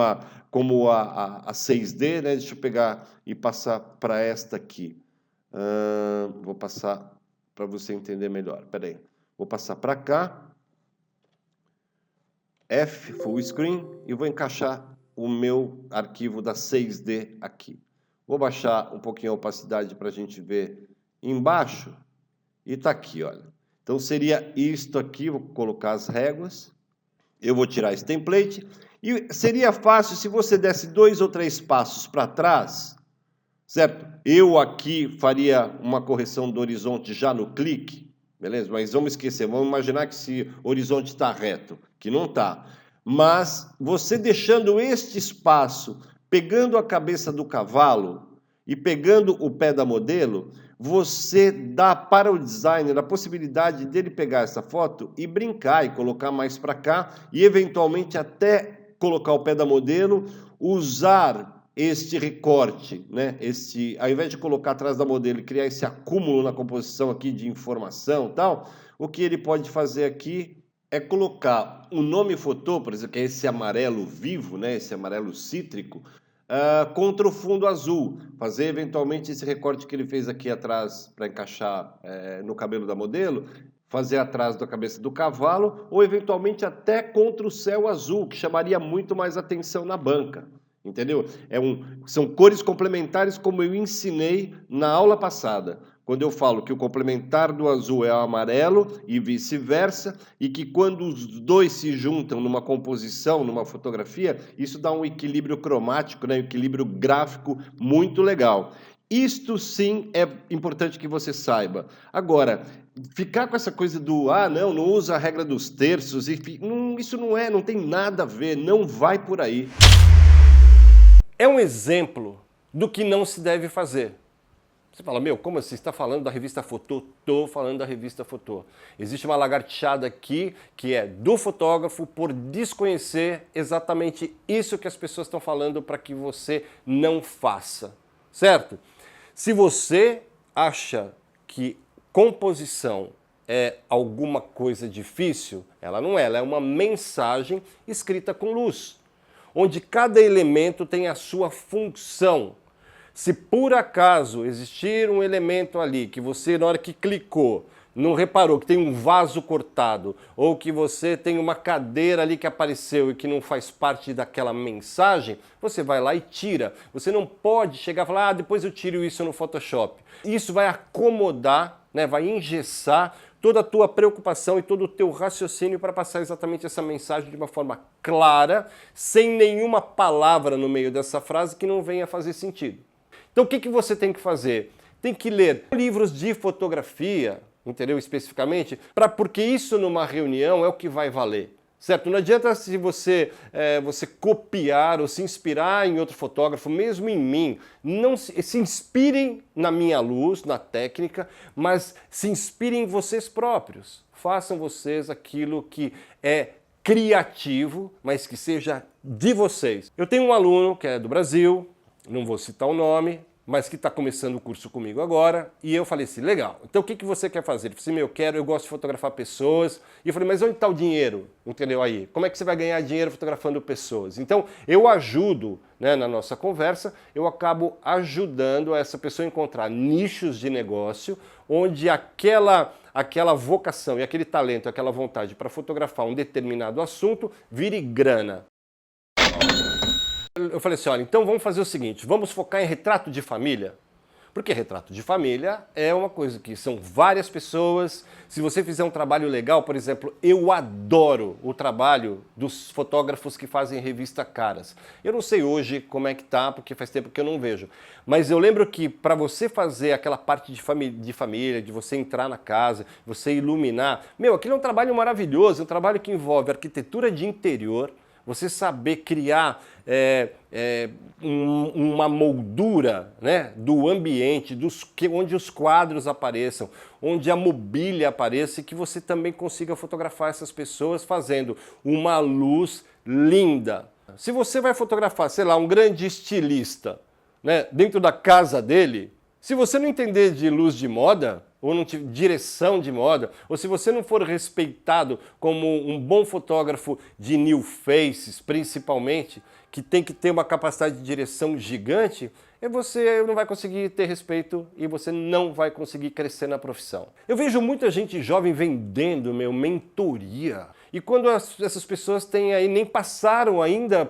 a 6D, né? Deixa eu pegar e passar para esta aqui. Vou passar para você entender melhor. Espera aí. Vou passar para cá. F, full screen, e vou encaixar o meu arquivo da 6D aqui. Vou baixar um pouquinho a opacidade para a gente ver embaixo. E está aqui, olha. Então, seria isto aqui, vou colocar as réguas. Eu vou tirar esse template. E seria fácil se você desse 2 ou 3 passos para trás, certo? Eu aqui faria uma correção do horizonte já no clique, beleza? Mas vamos esquecer, vamos imaginar que esse horizonte está reto, que não está. Mas você deixando este espaço, pegando a cabeça do cavalo e pegando o pé da modelo, você dá para o designer a possibilidade dele pegar essa foto e brincar e colocar mais para cá e eventualmente até colocar o pé da modelo, usar este recorte, né? Ao invés de colocar atrás da modelo e criar esse acúmulo na composição aqui de informação e tal, o que ele pode fazer aqui é colocar o nome Photo, por exemplo, que é esse amarelo vivo, né? Esse amarelo cítrico, contra o fundo azul. Fazer eventualmente esse recorte que ele fez aqui atrás para encaixar no cabelo da modelo, fazer atrás da cabeça do cavalo, ou eventualmente até contra o céu azul, que chamaria muito mais atenção na banca. Entendeu? São cores complementares como eu ensinei na aula passada. quando eu falo que o complementar do azul é o amarelo e vice-versa, e que quando os dois se juntam numa composição, numa fotografia, isso dá um equilíbrio cromático, né, um equilíbrio gráfico muito legal. Isto sim é importante que você saiba. Agora, ficar com essa coisa do, não usa a regra dos terços, isso não tem nada a ver, não vai por aí. É um exemplo do que não se deve fazer. Você fala, como assim? Você está falando da revista Fotô? Estou falando da revista Fotô. Existe uma lagartixada aqui que é do fotógrafo por desconhecer exatamente isso que as pessoas estão falando para que você não faça, certo? Se você acha que composição é alguma coisa difícil, ela não é, ela é uma mensagem escrita com luz, onde cada elemento tem a sua função. Se por acaso existir um elemento ali que você, na hora que clicou, não reparou que tem um vaso cortado, ou que você tem uma cadeira ali que apareceu e que não faz parte daquela mensagem, você vai lá e tira. Você não pode chegar e falar, depois eu tiro isso no Photoshop. Isso vai acomodar, né, vai engessar toda a tua preocupação e todo o teu raciocínio para passar exatamente essa mensagem de uma forma clara, sem nenhuma palavra no meio dessa frase que não venha fazer sentido. Então o que você tem que fazer? Tem que ler livros de fotografia, entendeu? Especificamente, porque isso numa reunião é o que vai valer, certo? Não adianta se você copiar ou se inspirar em outro fotógrafo, mesmo em mim. Não se inspirem na minha luz, na técnica, mas se inspirem em vocês próprios. Façam vocês aquilo que é criativo, mas que seja de vocês. Eu tenho um aluno que é do Brasil, não vou citar o nome, mas que está começando o curso comigo agora, e eu falei assim, legal, então o que você quer fazer? Ele falou assim, eu gosto de fotografar pessoas, e eu falei, mas onde está o dinheiro? Entendeu aí? Como é que você vai ganhar dinheiro fotografando pessoas? Então, eu ajudo, né, na nossa conversa, eu acabo ajudando essa pessoa a encontrar nichos de negócio, onde aquela vocação e aquele talento, aquela vontade para fotografar um determinado assunto, vire grana. Eu falei assim, olha, então vamos fazer o seguinte, vamos focar em retrato de família. Porque retrato de família é uma coisa que são várias pessoas. Se você fizer um trabalho legal, por exemplo, eu adoro o trabalho dos fotógrafos que fazem revista Caras. Eu não sei hoje como é que tá, porque faz tempo que eu não vejo. Mas eu lembro que para você fazer aquela parte de família, de você entrar na casa, você iluminar, aquilo é um trabalho maravilhoso, é um trabalho que envolve arquitetura de interior, você saber criar uma moldura, né, do ambiente, onde os quadros apareçam, onde a mobília apareça e que você também consiga fotografar essas pessoas fazendo uma luz linda. Se você vai fotografar, sei lá, um grande estilista, né, dentro da casa dele, se você não entender de luz de moda, ou não tiver direção de moda, ou se você não for respeitado como um bom fotógrafo de new faces, principalmente, que tem que ter uma capacidade de direção gigante, você não vai conseguir ter respeito e você não vai conseguir crescer na profissão. Eu vejo muita gente jovem vendendo, mentoria. E quando essas pessoas têm aí, nem passaram ainda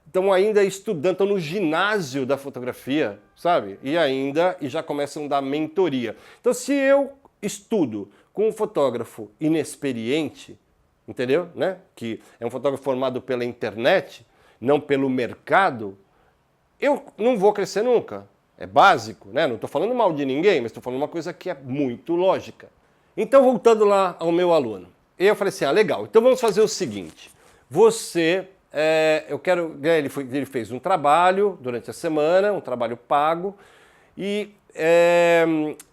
estão ainda estudando, estão no ginásio da fotografia, sabe? E já começam a dar mentoria. Então, se eu estudo com um fotógrafo inexperiente, entendeu? Né? Que é um fotógrafo formado pela internet, não pelo mercado, eu não vou crescer nunca. É básico, né? Não estou falando mal de ninguém, mas estou falando uma coisa que é muito lógica. Então, voltando lá ao meu aluno. Eu falei assim, legal, então vamos fazer o seguinte. Ele fez um trabalho durante a semana, um trabalho pago, e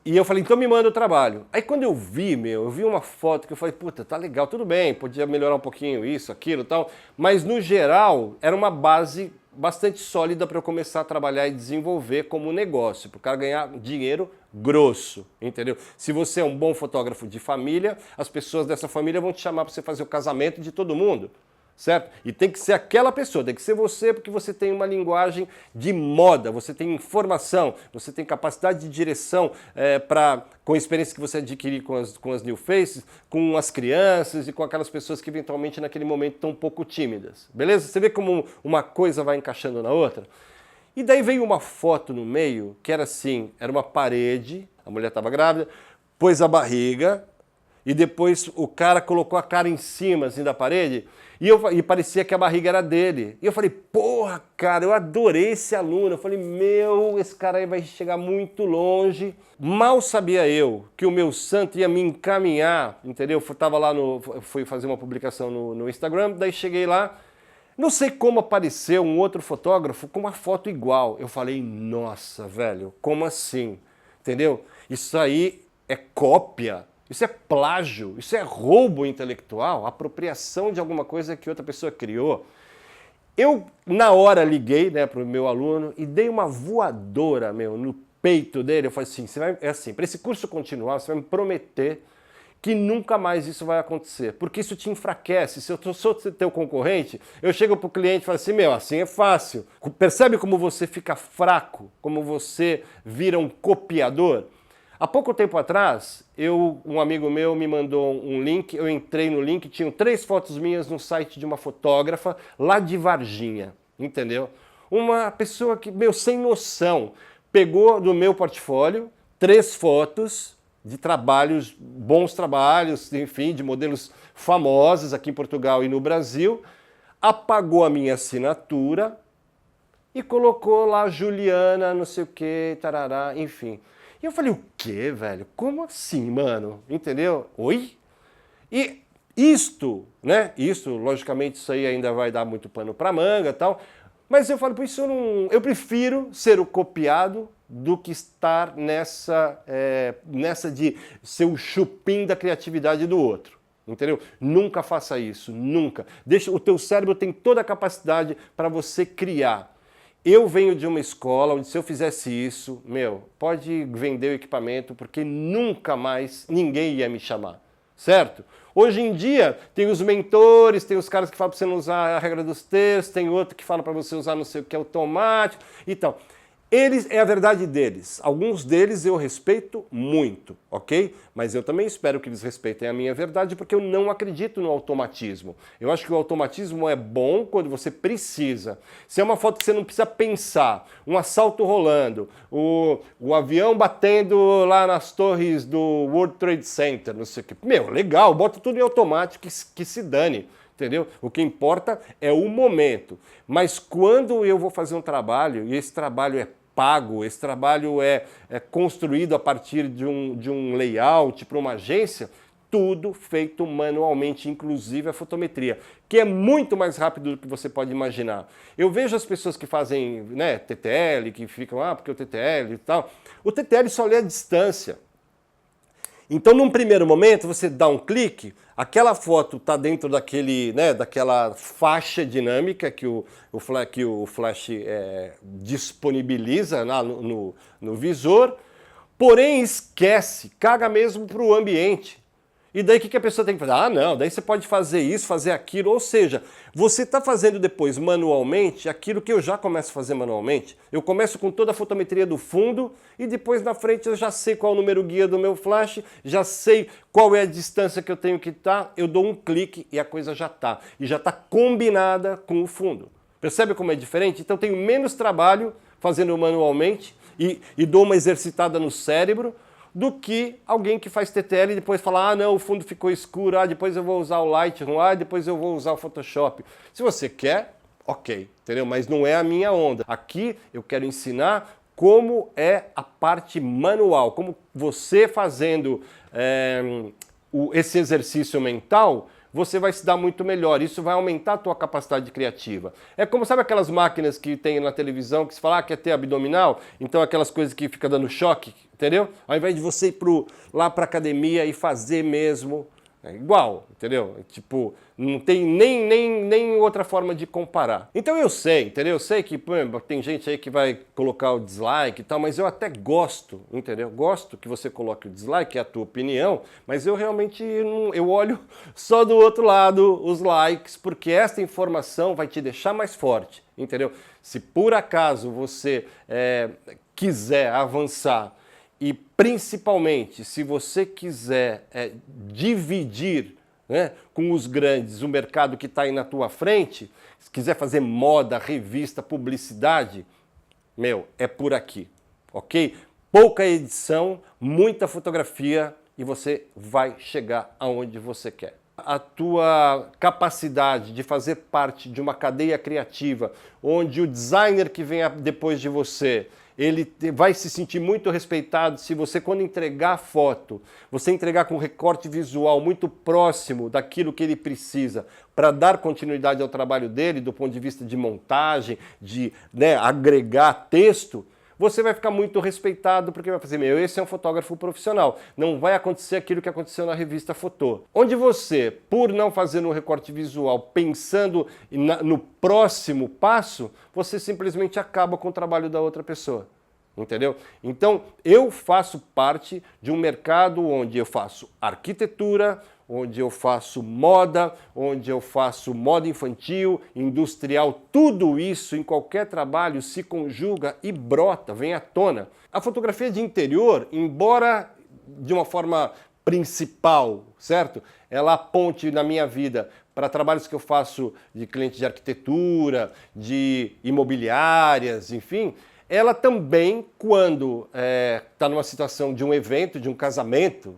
eu falei, então me manda o trabalho. Aí quando eu vi uma foto que eu falei, puta, tá legal, tudo bem, podia melhorar um pouquinho isso, aquilo e tal, mas no geral era uma base bastante sólida para eu começar a trabalhar e desenvolver como negócio, para o cara ganhar dinheiro grosso, entendeu? Se você é um bom fotógrafo de família, as pessoas dessa família vão te chamar para você fazer o casamento de todo mundo, certo? E tem que ser aquela pessoa, tem que ser você, porque você tem uma linguagem de moda, você tem informação, você tem capacidade de direção com a experiência que você adquirir com as new faces, com as crianças e com aquelas pessoas que eventualmente naquele momento estão um pouco tímidas, beleza? Você vê como uma coisa vai encaixando na outra? E daí veio uma foto no meio que era assim, era uma parede, a mulher estava grávida, pôs a barriga e depois o cara colocou a cara em cima assim, da parede e parecia que a barriga era dele. E eu falei, porra, cara, eu adorei esse aluno. Eu falei, meu, esse cara aí vai chegar muito longe. Mal sabia eu que o meu santo ia me encaminhar, entendeu? Eu tava lá fui fazer uma publicação no Instagram, daí cheguei lá, não sei como apareceu um outro fotógrafo com uma foto igual. Eu falei, nossa, velho, como assim? Entendeu? Isso aí é cópia, isso é plágio, isso é roubo intelectual, apropriação de alguma coisa que outra pessoa criou. Eu, na hora, liguei, né, para o meu aluno e dei uma voadora, meu, no peito dele. Eu falei assim, é assim, para esse curso continuar, você vai me prometer que nunca mais isso vai acontecer, porque isso te enfraquece. Se eu sou teu concorrente, eu chego para o cliente e falo assim, meu, assim é fácil. Percebe como você fica fraco, como você vira um copiador? Há pouco tempo atrás, um amigo meu me mandou um link, eu entrei no link, tinham 3 fotos minhas no site de uma fotógrafa lá de Varginha, entendeu? Uma pessoa que, meu, sem noção, pegou do meu portfólio 3 fotos de trabalhos, bons trabalhos, enfim, de modelos famosos aqui em Portugal e no Brasil, apagou a minha assinatura e colocou lá Juliana, não sei o que, tarará, enfim. E eu falei, o quê, velho? Como assim, mano? Entendeu? Oi? E isto, né? Isto, logicamente, isso aí ainda vai dar muito pano pra manga e tal, mas eu falo, por isso eu prefiro ser o copiado do que estar nessa de ser o chupim da criatividade do outro. Entendeu? Nunca faça isso, nunca. O teu cérebro tem toda a capacidade para você criar. Eu venho de uma escola onde se eu fizesse isso, meu, pode vender o equipamento porque nunca mais ninguém ia me chamar, certo? Hoje em dia tem os mentores, tem os caras que falam para você não usar a regra dos terços, tem outro que fala para você usar não sei o que automático e tal. Eles, é a verdade deles. Alguns deles eu respeito muito, ok? Mas eu também espero que eles respeitem a minha verdade, porque eu não acredito no automatismo. Eu acho que o automatismo é bom quando você precisa. Se é uma foto que você não precisa pensar, um assalto rolando, o avião batendo lá nas torres do World Trade Center, não sei o que. Meu, legal, bota tudo em automático que se dane. Entendeu? O que importa é o momento. Mas quando eu vou fazer um trabalho, e esse trabalho é pago, esse trabalho é construído a partir de um layout para uma agência, tudo feito manualmente, inclusive a fotometria, que é muito mais rápido do que você pode imaginar. Eu vejo as pessoas que fazem, né, TTL, que ficam, porque o TTL e tal. O TTL só lê a distância. Então, num primeiro momento, você dá um clique, aquela foto está dentro daquela faixa dinâmica que o flash disponibiliza lá no visor, porém esquece, caga mesmo para o ambiente. E daí o que a pessoa tem que fazer? Ah, não, daí você pode fazer isso, fazer aquilo, ou seja, você está fazendo depois manualmente aquilo que eu já começo a fazer manualmente. Eu começo com toda a fotometria do fundo e depois na frente eu já sei qual é o número guia do meu flash, já sei qual é a distância que eu tenho que estar, eu dou um clique e a coisa já está. E já está combinada com o fundo. Percebe como é diferente? Então eu tenho menos trabalho fazendo manualmente e dou uma exercitada no cérebro, do que alguém que faz TTL e depois fala, ah não, o fundo ficou escuro, depois eu vou usar o Lightroom, depois eu vou usar o Photoshop. Se você quer, ok, entendeu? Mas não é a minha onda. Aqui eu quero ensinar como é a parte manual, como você fazendo esse exercício mental, você vai se dar muito melhor. Isso vai aumentar a tua capacidade criativa. É como, sabe aquelas máquinas que tem na televisão que se fala, quer ter abdominal? Então aquelas coisas que fica dando choque, entendeu? Ao invés de você ir lá pra academia e fazer mesmo, é igual, entendeu? Tipo, não tem nem outra forma de comparar. Então eu sei, entendeu? Eu sei que tem gente aí que vai colocar o dislike e tal, mas eu até gosto, entendeu? Gosto que você coloque o dislike, é a tua opinião, mas eu realmente eu olho só do outro lado os likes, porque esta informação vai te deixar mais forte, entendeu? Se por acaso você quiser avançar, e principalmente, se você quiser dividir, né, com os grandes o mercado que está aí na tua frente, se quiser fazer moda, revista, publicidade, meu, é por aqui, ok? Pouca edição, muita fotografia e você vai chegar aonde você quer. A tua capacidade de fazer parte de uma cadeia criativa, onde o designer que vem depois de você, ele vai se sentir muito respeitado se você, quando entregar a foto, você entregar com um recorte visual muito próximo daquilo que ele precisa para dar continuidade ao trabalho dele, do ponto de vista de montagem, de agregar texto, você vai ficar muito respeitado, porque vai fazer, meu, esse é um fotógrafo profissional. Não vai acontecer aquilo que aconteceu na revista Fotô. Onde você, por não fazer um recorte visual, pensando no próximo passo, você simplesmente acaba com o trabalho da outra pessoa. Entendeu? Então, eu faço parte de um mercado onde eu faço arquitetura, onde eu faço moda, onde eu faço moda infantil, industrial, tudo isso em qualquer trabalho se conjuga e brota, vem à tona. A fotografia de interior, embora de uma forma principal, certo? Ela aponte na minha vida para trabalhos que eu faço de clientes de arquitetura, de imobiliárias, enfim, ela também, quando está numa situação de um evento, de um casamento,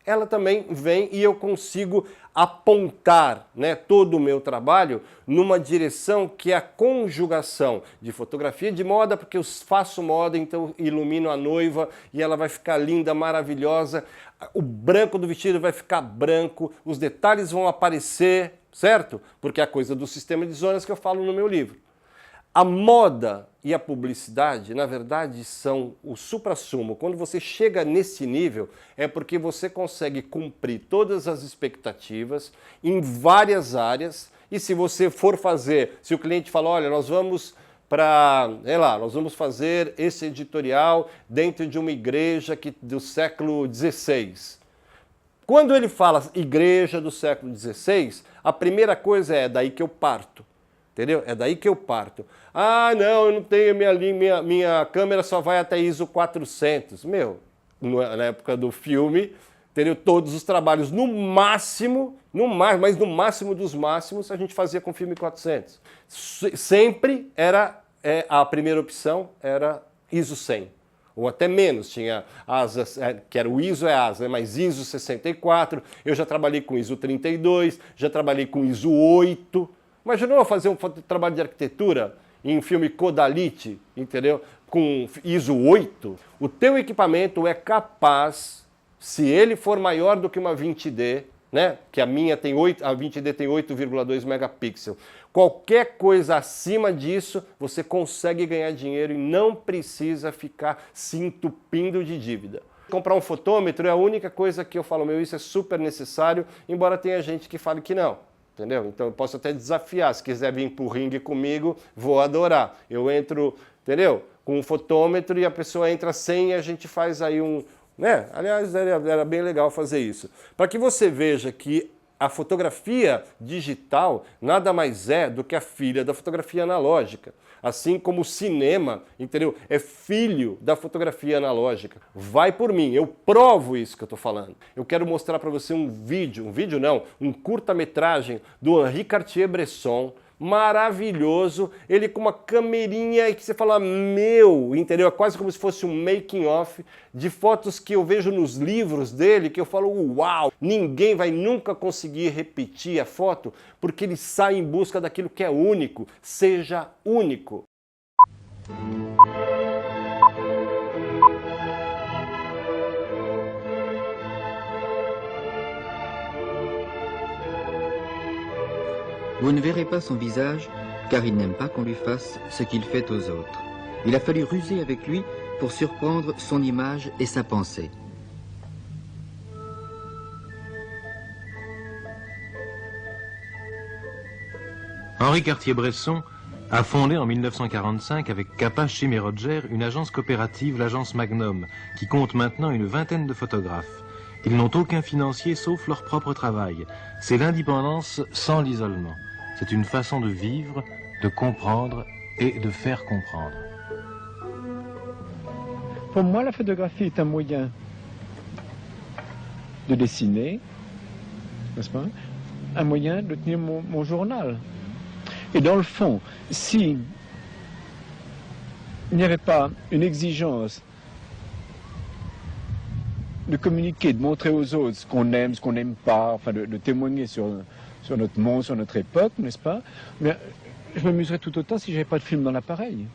ela também vem e eu consigo apontar, todo o meu trabalho numa direção que é a conjugação de fotografia de moda, porque eu faço moda, então ilumino a noiva e ela vai ficar linda, maravilhosa, o branco do vestido vai ficar branco, os detalhes vão aparecer, certo? Porque é a coisa do sistema de zonas que eu falo no meu livro. A moda e a publicidade, na verdade, são o suprassumo. Quando você chega nesse nível, é porque você consegue cumprir todas as expectativas em várias áreas. E se você for fazer, se o cliente fala, olha, nós vamos nós vamos fazer esse editorial dentro de uma igreja do século XVI. Quando ele fala igreja do século XVI, a primeira coisa é daí que eu parto. Entendeu? É daí que eu parto. Ah, não, eu não tenho, minha câmera só vai até ISO 400. Meu, na época do filme, entendeu? Todos os trabalhos, no máximo dos máximos, a gente fazia com filme 400. Sempre era, a primeira opção era ISO 100. Ou até menos, tinha asas, que era o ISO é asa, mas ISO 64, eu já trabalhei com ISO 32, já trabalhei com ISO 8. Imaginou eu fazer um trabalho de arquitetura em filme Kodalite, entendeu? Com ISO 8? O teu equipamento é capaz, se ele for maior do que uma 20D, que a 20D tem 8,2 megapixels. Qualquer coisa acima disso, você consegue ganhar dinheiro e não precisa ficar se entupindo de dívida. Comprar um fotômetro é a única coisa que eu falo, meu, isso é super necessário, embora tenha gente que fale que não. Entendeu? Então eu posso até desafiar, se quiser vir pro ringue comigo, vou adorar. Eu entro, entendeu? Com um fotômetro e a pessoa entra sem e a gente faz aí Aliás, era bem legal fazer isso. Para que você veja que a fotografia digital nada mais é do que a filha da fotografia analógica. Assim como o cinema, entendeu? É filho da fotografia analógica. Vai por mim, eu provo isso que eu estou falando. Eu quero mostrar para você um curta-metragem do Henri Cartier-Bresson, maravilhoso, ele com uma camerinha que você fala, meu, entendeu? É quase como se fosse um making of de fotos que eu vejo nos livros dele, que eu falo, uau, ninguém vai nunca conseguir repetir a foto, porque ele sai em busca daquilo que é único, seja único. Vous ne verrez pas son visage, car il n'aime pas qu'on lui fasse ce qu'il fait aux autres. Il a fallu ruser avec lui pour surprendre son image et sa pensée. Henri Cartier-Bresson a fondé en 1945 avec Capa, Chim et Roger une agence coopérative, l'agence Magnum, qui compte maintenant une vingtaine de photographes. Ils n'ont aucun financier sauf leur propre travail. C'est l'indépendance sans l'isolement. C'est une façon de vivre, de comprendre et de faire comprendre. Pour moi, la photographie est un moyen de dessiner, n'est-ce pas? Un moyen de tenir mon journal. Et dans le fond, si il n'y avait pas une exigence de communiquer, de montrer aux autres ce qu'on aime, ce qu'on n'aime pas, enfin de témoigner sur notre monde, sur notre époque, n'est-ce pas? Mais je m'amuserais tout autant si j'avais pas de film dans l'appareil.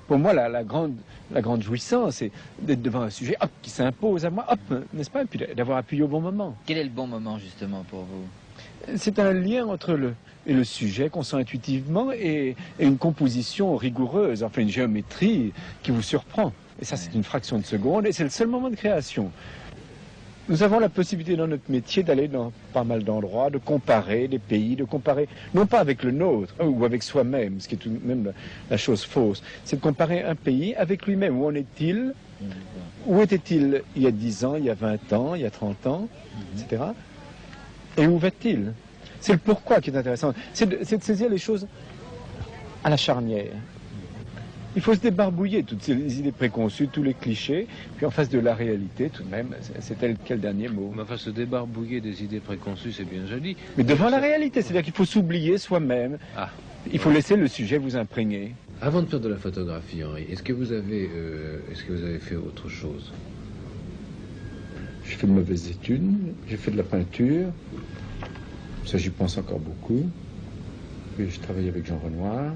Pour moi, la grande jouissance, c'est d'être devant un sujet qui s'impose à moi, n'est-ce pas? Et puis d'avoir appuyé au bon moment. Quel est le bon moment justement pour vous? C'est un lien entre le sujet qu'on sent intuitivement et une composition rigoureuse, enfin une géométrie qui vous surprend. Et ça, c'est une fraction de seconde et c'est le seul moment de création. Nous avons la possibilité dans notre métier d'aller dans pas mal d'endroits, de comparer des pays, de comparer, non pas avec le nôtre ou avec soi-même, ce qui est tout de même la chose fausse, c'est de comparer un pays avec lui-même. Où en est-il? Où était-il il y a 10 ans, il y a 20 ans, il y a 30 ans, etc. Et où va-t-il? C'est le pourquoi qui est intéressant. C'est de saisir les choses à la charnière. Il faut se débarbouiller toutes ces idées préconçues, tous les clichés, puis en face de la réalité, tout de même, c'est tel quel dernier mot. Mais enfin, se débarbouiller des idées préconçues, c'est bien joli. Mais devant la réalité, c'est-à-dire qu'il faut s'oublier soi-même. Ah. Il faut laisser le sujet vous imprégner. Avant de faire de la photographie, Henri, est-ce que vous avez fait autre chose? J'ai fait de mauvaises études, j'ai fait de la peinture, ça j'y pense encore beaucoup. Puis je travaillais avec Jean Renoir.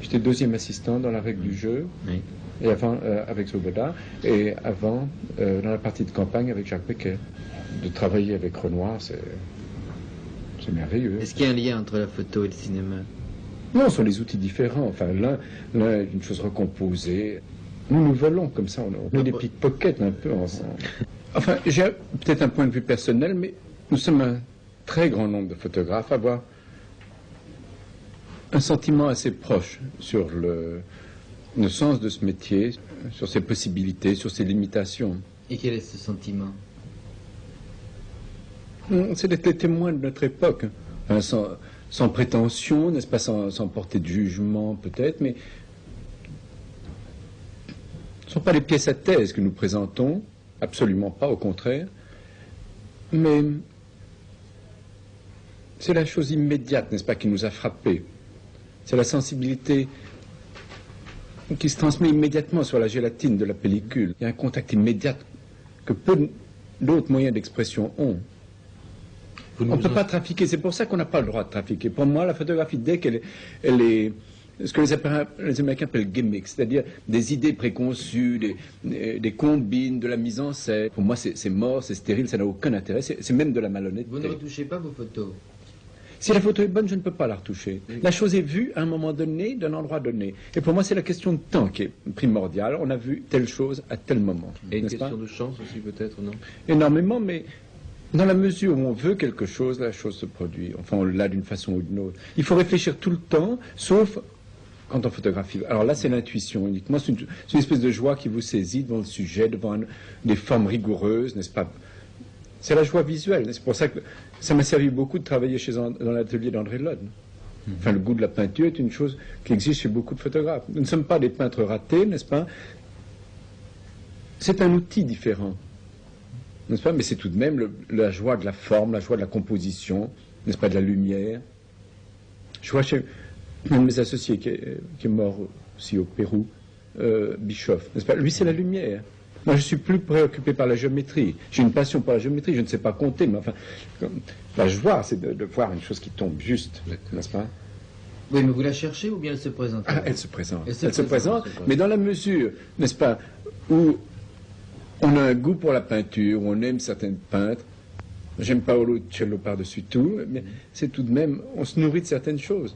J'étais deuxième assistant dans la règle du jeu, oui. Et avant avec Svoboda, et avant dans la partie de campagne avec Jacques Becker. De travailler avec Renoir, c'est merveilleux. Est-ce qu'il y a un lien entre la photo et le cinéma? Non, ce sont des outils différents. Enfin, l'un est une chose recomposée. Nous volons comme ça, on est des pickpockets un peu ensemble. Enfin, j'ai peut-être un point de vue personnel, mais nous sommes un très grand nombre de photographes à avoir un sentiment assez proche sur le sens de ce métier, sur ses possibilités, sur ses limitations. Et quel est ce sentiment? C'est d'être les témoins de notre époque, enfin, sans prétention, n'est-ce pas, sans porter de jugement peut-être, mais ce ne sont pas les pièces à thèse que nous présentons, absolument pas, au contraire, mais c'est la chose immédiate, n'est-ce pas, qui nous a frappés. C'est la sensibilité qui se transmet immédiatement sur la gélatine de la pellicule. Il y a un contact immédiat que peu d'autres moyens d'expression ont. On ne peut pas trafiquer, c'est pour ça qu'on n'a pas le droit de trafiquer. Pour moi, la photographie, dès qu'elle est ce que les Américains appellent gimmicks, c'est-à-dire des idées préconçues, des combines, de la mise en scène. Pour moi, c'est mort, c'est stérile, ça n'a aucun intérêt, c'est même de la malhonnêteté. Vous ne retouchez pas vos photos? Si la photo est bonne, je ne peux pas la retoucher. La chose est vue à un moment donné, d'un endroit donné. Et pour moi, c'est la question de temps qui est primordiale. On a vu telle chose à tel moment. Et une question de chance aussi, peut-être, non? Énormément, mais dans la mesure où on veut quelque chose, la chose se produit. Enfin, on l'a d'une façon ou d'une autre. Il faut réfléchir tout le temps, sauf quand on photographie. Alors là, c'est l'intuition uniquement. C'est une espèce de joie qui vous saisit devant le sujet, devant des formes rigoureuses, n'est-ce pas? C'est la joie visuelle. C'est pour ça que ça m'a servi beaucoup de travailler dans l'atelier d'André Lode. Enfin, le goût de la peinture est une chose qui existe chez beaucoup de photographes. Nous ne sommes pas des peintres ratés, n'est-ce pas? C'est un outil différent, n'est-ce pas? Mais c'est tout de même la joie de la forme, la joie de la composition, n'est-ce pas, de la lumière. Je vois chez un de mes associés qui est mort aussi au Pérou, Bischoff, n'est-ce pas? Lui, c'est la lumière. Moi, je suis plus préoccupé par la géométrie. J'ai une passion pour la géométrie, je ne sais pas compter, mais enfin, la joie, c'est de voir une chose qui tombe juste, n'est-ce pas? Oui, mais vous la cherchez ou bien elle se présente? Elle se présente. Elle se présente, mais dans la mesure, n'est-ce pas, où on a un goût pour la peinture, où on aime certains peintres. J'aime Paolo Uccello par-dessus tout, mais c'est tout de même, on se nourrit de certaines choses.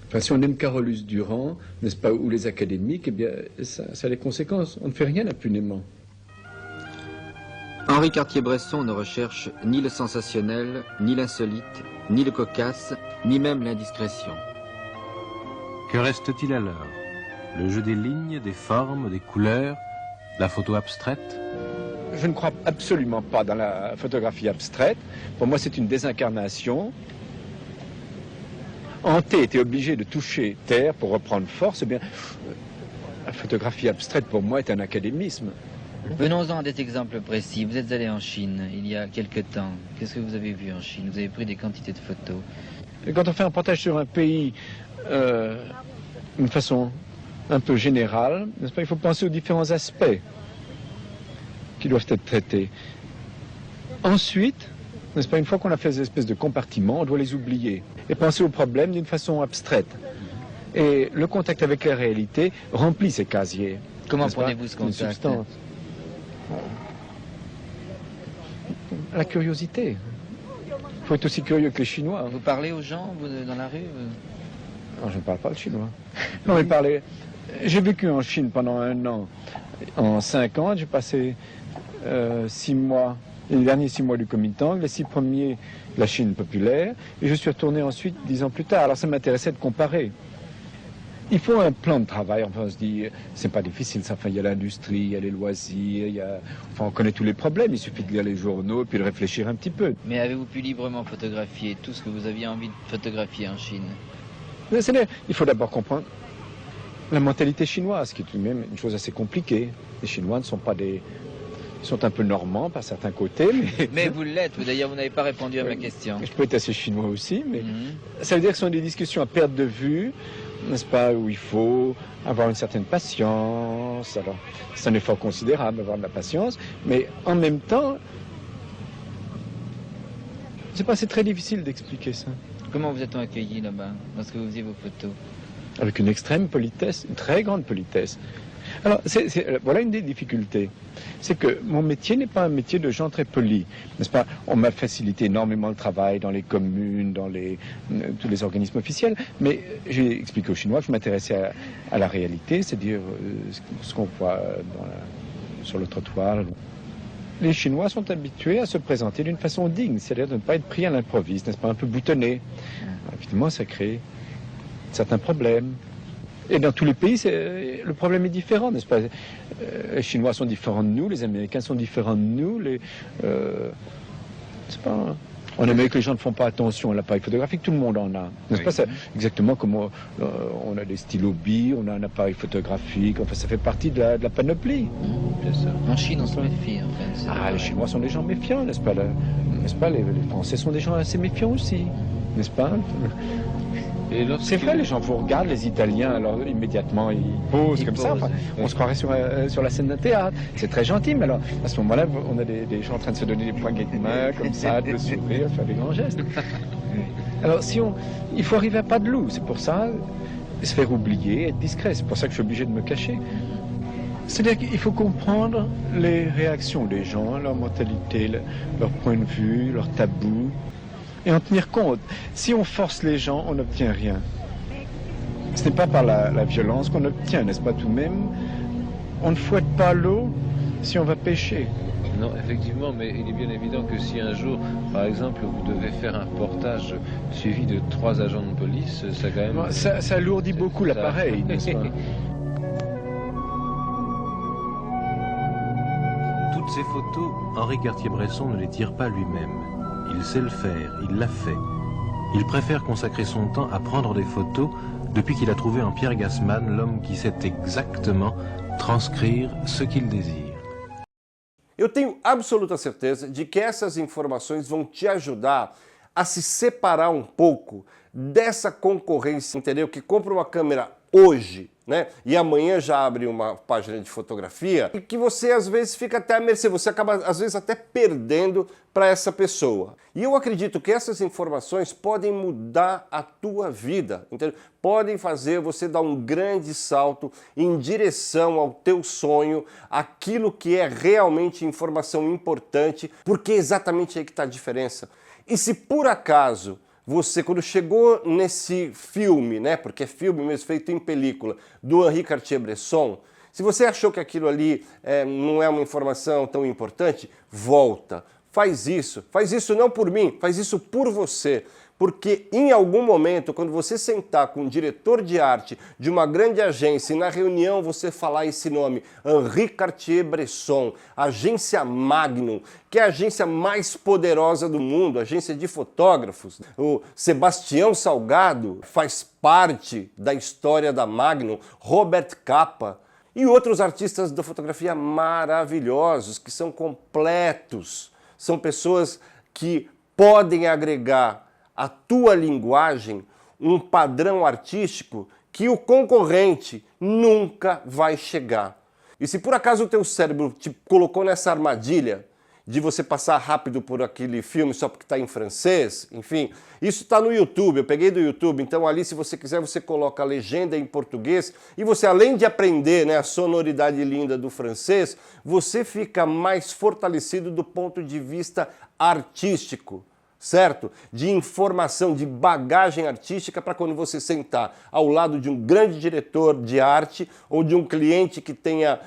Enfin, si on aime Carolus Durand, n'est-ce pas, ou les académiques, eh bien, ça a des conséquences. On ne fait rien impunément. Henri Cartier-Bresson ne recherche ni le sensationnel, ni l'insolite, ni le cocasse, ni même l'indiscrétion. Que reste-t-il alors? Le jeu des lignes, des formes, des couleurs, la photo abstraite? Je ne crois absolument pas dans la photographie abstraite. Pour moi, c'est une désincarnation. Hanté était obligé de toucher terre pour reprendre force. Eh bien, la photographie abstraite, pour moi, est un académisme. Venons-en à des exemples précis. Vous êtes allé en Chine il y a quelque temps. Qu'est-ce que vous avez vu en Chine? Vous avez pris des quantités de photos. Et quand on fait un reportage sur un pays d'une façon un peu général, n'est-ce pas? Il faut penser aux différents aspects qui doivent être traités. Ensuite, n'est-ce pas, une fois qu'on a fait des espèces de compartiments, on doit les oublier et penser aux problèmes d'une façon abstraite. Et le contact avec la réalité remplit ces casiers. Comment n'est-ce pas? prenez-vous ce Une contact? substance. La curiosité. Il faut être aussi curieux que les Chinois. Vous parlez aux gens dans la rue? Non, je ne parle pas le chinois. Non, mais j'ai vécu en Chine pendant 1 an. En 5 ans, j'ai passé 6 mois, les derniers 6 mois du Kuomintang, les 6 premiers, la Chine populaire, et je suis retourné ensuite 10 ans plus tard. Alors ça m'intéressait de comparer. Il faut un plan de travail, enfin on se dit, c'est pas difficile, ça, enfin, il y a l'industrie, il y a les loisirs, enfin on connaît tous les problèmes, il suffit de lire les journaux et puis de réfléchir un petit peu. Mais avez-vous pu librement photographier tout ce que vous aviez envie de photographier en Chine? Il faut d'abord comprendre la mentalité chinoise, qui est tout de même une chose assez compliquée. Les Chinois ne sont pas des... Ils sont un peu normands par certains côtés, mais... Mais vous l'êtes, d'ailleurs vous n'avez pas répondu à ma question. Je peux être assez chinois aussi, mais ça veut dire que ce sont des discussions à perte de vue, n'est-ce pas, où il faut avoir une certaine patience. Alors, c'est un effort considérable d'avoir de la patience, mais en même temps, je sais pas, c'est très difficile d'expliquer ça. Comment vous êtes accueilli là-bas, lorsque vous faisiez vos photos? Avec une extrême politesse, une très grande politesse. Alors, voilà une des difficultés. C'est que mon métier n'est pas un métier de gens très polis, n'est-ce pas? On m'a facilité énormément le travail dans les communes, dans tous les organismes officiels, mais j'ai expliqué aux Chinois que je m'intéressais à la réalité, c'est-à-dire ce qu'on voit sur le trottoir. Les Chinois sont habitués à se présenter d'une façon digne, c'est-à-dire de ne pas être pris à l'improviste, n'est-ce pas, un peu boutonné. Évidemment, ça crée certains problèmes. Et dans tous les pays, le problème est différent, n'est-ce pas? Les Chinois sont différents de nous, les Américains sont différents de nous. En Amérique, les gens ne font pas attention à l'appareil photographique, tout le monde en a. N'est-ce pas? C'est exactement comme on a des stylos billes, on a un appareil photographique, enfin ça fait partie de la panoplie. Bien sûr. En Chine, on se méfie, en fait. Les Chinois sont des gens méfiants, n'est-ce pas? N'est-ce pas? Les Français sont des gens assez méfiants aussi, n'est-ce pas? C'est vrai, les gens vous regardent, les Italiens, alors immédiatement ils posent comme ça. Enfin, on se croirait sur la scène d'un théâtre. C'est très gentil, mais alors à ce moment-là, on a des gens en train de se donner des poignées de main, comme ça, de sourire, faire des grands gestes. Alors il faut arriver à pas de loup. C'est pour ça, se faire oublier, être discret. C'est pour ça que je suis obligé de me cacher. C'est-à-dire qu'il faut comprendre les réactions des gens, leur mentalité, leur point de vue, leurs tabous. Et en tenir compte. Si on force les gens, on n'obtient rien. Ce n'est pas par la violence qu'on obtient, n'est-ce pas tout de même? On ne fouette pas l'eau si on va pêcher. Non, effectivement, mais il est bien évident que si un jour, par exemple, vous devez faire un reportage suivi de 3 agents de police, ça quand même... Ça alourdit beaucoup l'appareil, n'est-ce pas? Toutes ces photos, Henri Cartier-Bresson ne les tire pas lui-même. Il sait le faire, il l'a fait. Il préfère consacrer son temps à prendre des photos depuis qu'il a trouvé en Pierre Gassman l'homme qui sait exactement transcrire ce qu'il désire. Eu tenho absoluta certeza de que essas informações vão te ajudar a se separar um pouco dessa concorrência, entendeu? Que compra uma câmera hoje, né? E amanhã já abre uma página de fotografia e que você às vezes fica até à mercê, você acaba às vezes até perdendo para essa pessoa. E eu acredito que essas informações podem mudar a tua vida, entendeu? Podem fazer você dar um grande salto em direção ao teu sonho, aquilo que é realmente informação importante, porque é exatamente aí que está a diferença. E se por acaso você, quando chegou nesse filme, né, porque é filme mesmo, feito em película, do Henri Cartier-Bresson, se você achou que aquilo ali não é uma informação tão importante, volta, faz isso não por mim, faz isso por você, porque em algum momento, quando você sentar com um diretor de arte de uma grande agência e na reunião você falar esse nome, Henri Cartier-Bresson, agência Magnum, que é a agência mais poderosa do mundo, agência de fotógrafos, o Sebastião Salgado faz parte da história da Magnum, Robert Capa e outros artistas da fotografia maravilhosos, que são completos, são pessoas que podem agregar a tua linguagem um padrão artístico que o concorrente nunca vai chegar. E se por acaso o teu cérebro te colocou nessa armadilha de você passar rápido por aquele filme só porque está em francês, enfim, isso está no YouTube, eu peguei do YouTube, então ali se você quiser você coloca a legenda em português e você além de aprender, né, a sonoridade linda do francês, você fica mais fortalecido do ponto de vista artístico, certo? De informação, de bagagem artística para quando você sentar ao lado de um grande diretor de arte ou de um cliente que tenha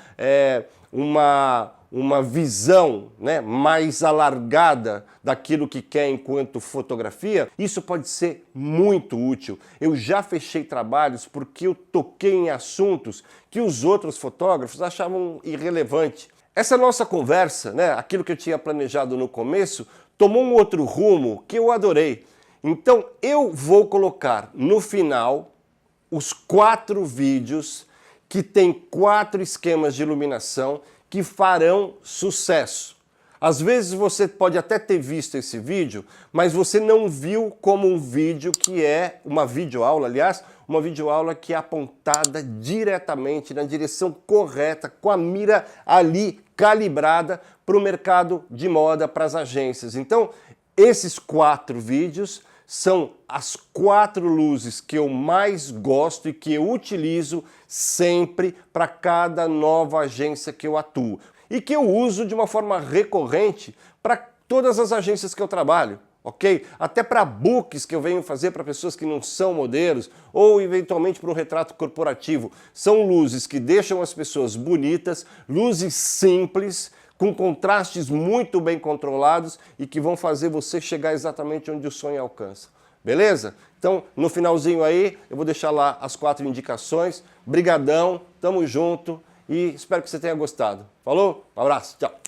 uma visão, né, mais alargada daquilo que quer enquanto fotografia, isso pode ser muito útil. Eu já fechei trabalhos porque eu toquei em assuntos que os outros fotógrafos achavam irrelevante. Essa nossa conversa, né, aquilo que eu tinha planejado no começo, tomou um outro rumo que eu adorei. Então eu vou colocar no final os 4 vídeos que tem 4 esquemas de iluminação que farão sucesso. Às vezes você pode até ter visto esse vídeo, mas você não viu como um vídeo que é uma videoaula, aliás, uma videoaula que é apontada diretamente na direção correta, com a mira ali calibrada para o mercado de moda, para as agências. Então, esses 4 vídeos são as 4 luzes que eu mais gosto e que eu utilizo sempre para cada nova agência que eu atuo. E que eu uso de uma forma recorrente para todas as agências que eu trabalho, ok? Até para books que eu venho fazer para pessoas que não são modelos ou eventualmente para um retrato corporativo. São luzes que deixam as pessoas bonitas, luzes simples, com contrastes muito bem controlados e que vão fazer você chegar exatamente onde o sonho alcança. Beleza? Então, no finalzinho aí, eu vou deixar lá as 4 indicações. Brigadão, tamo junto e espero que você tenha gostado. Falou? Um abraço, tchau!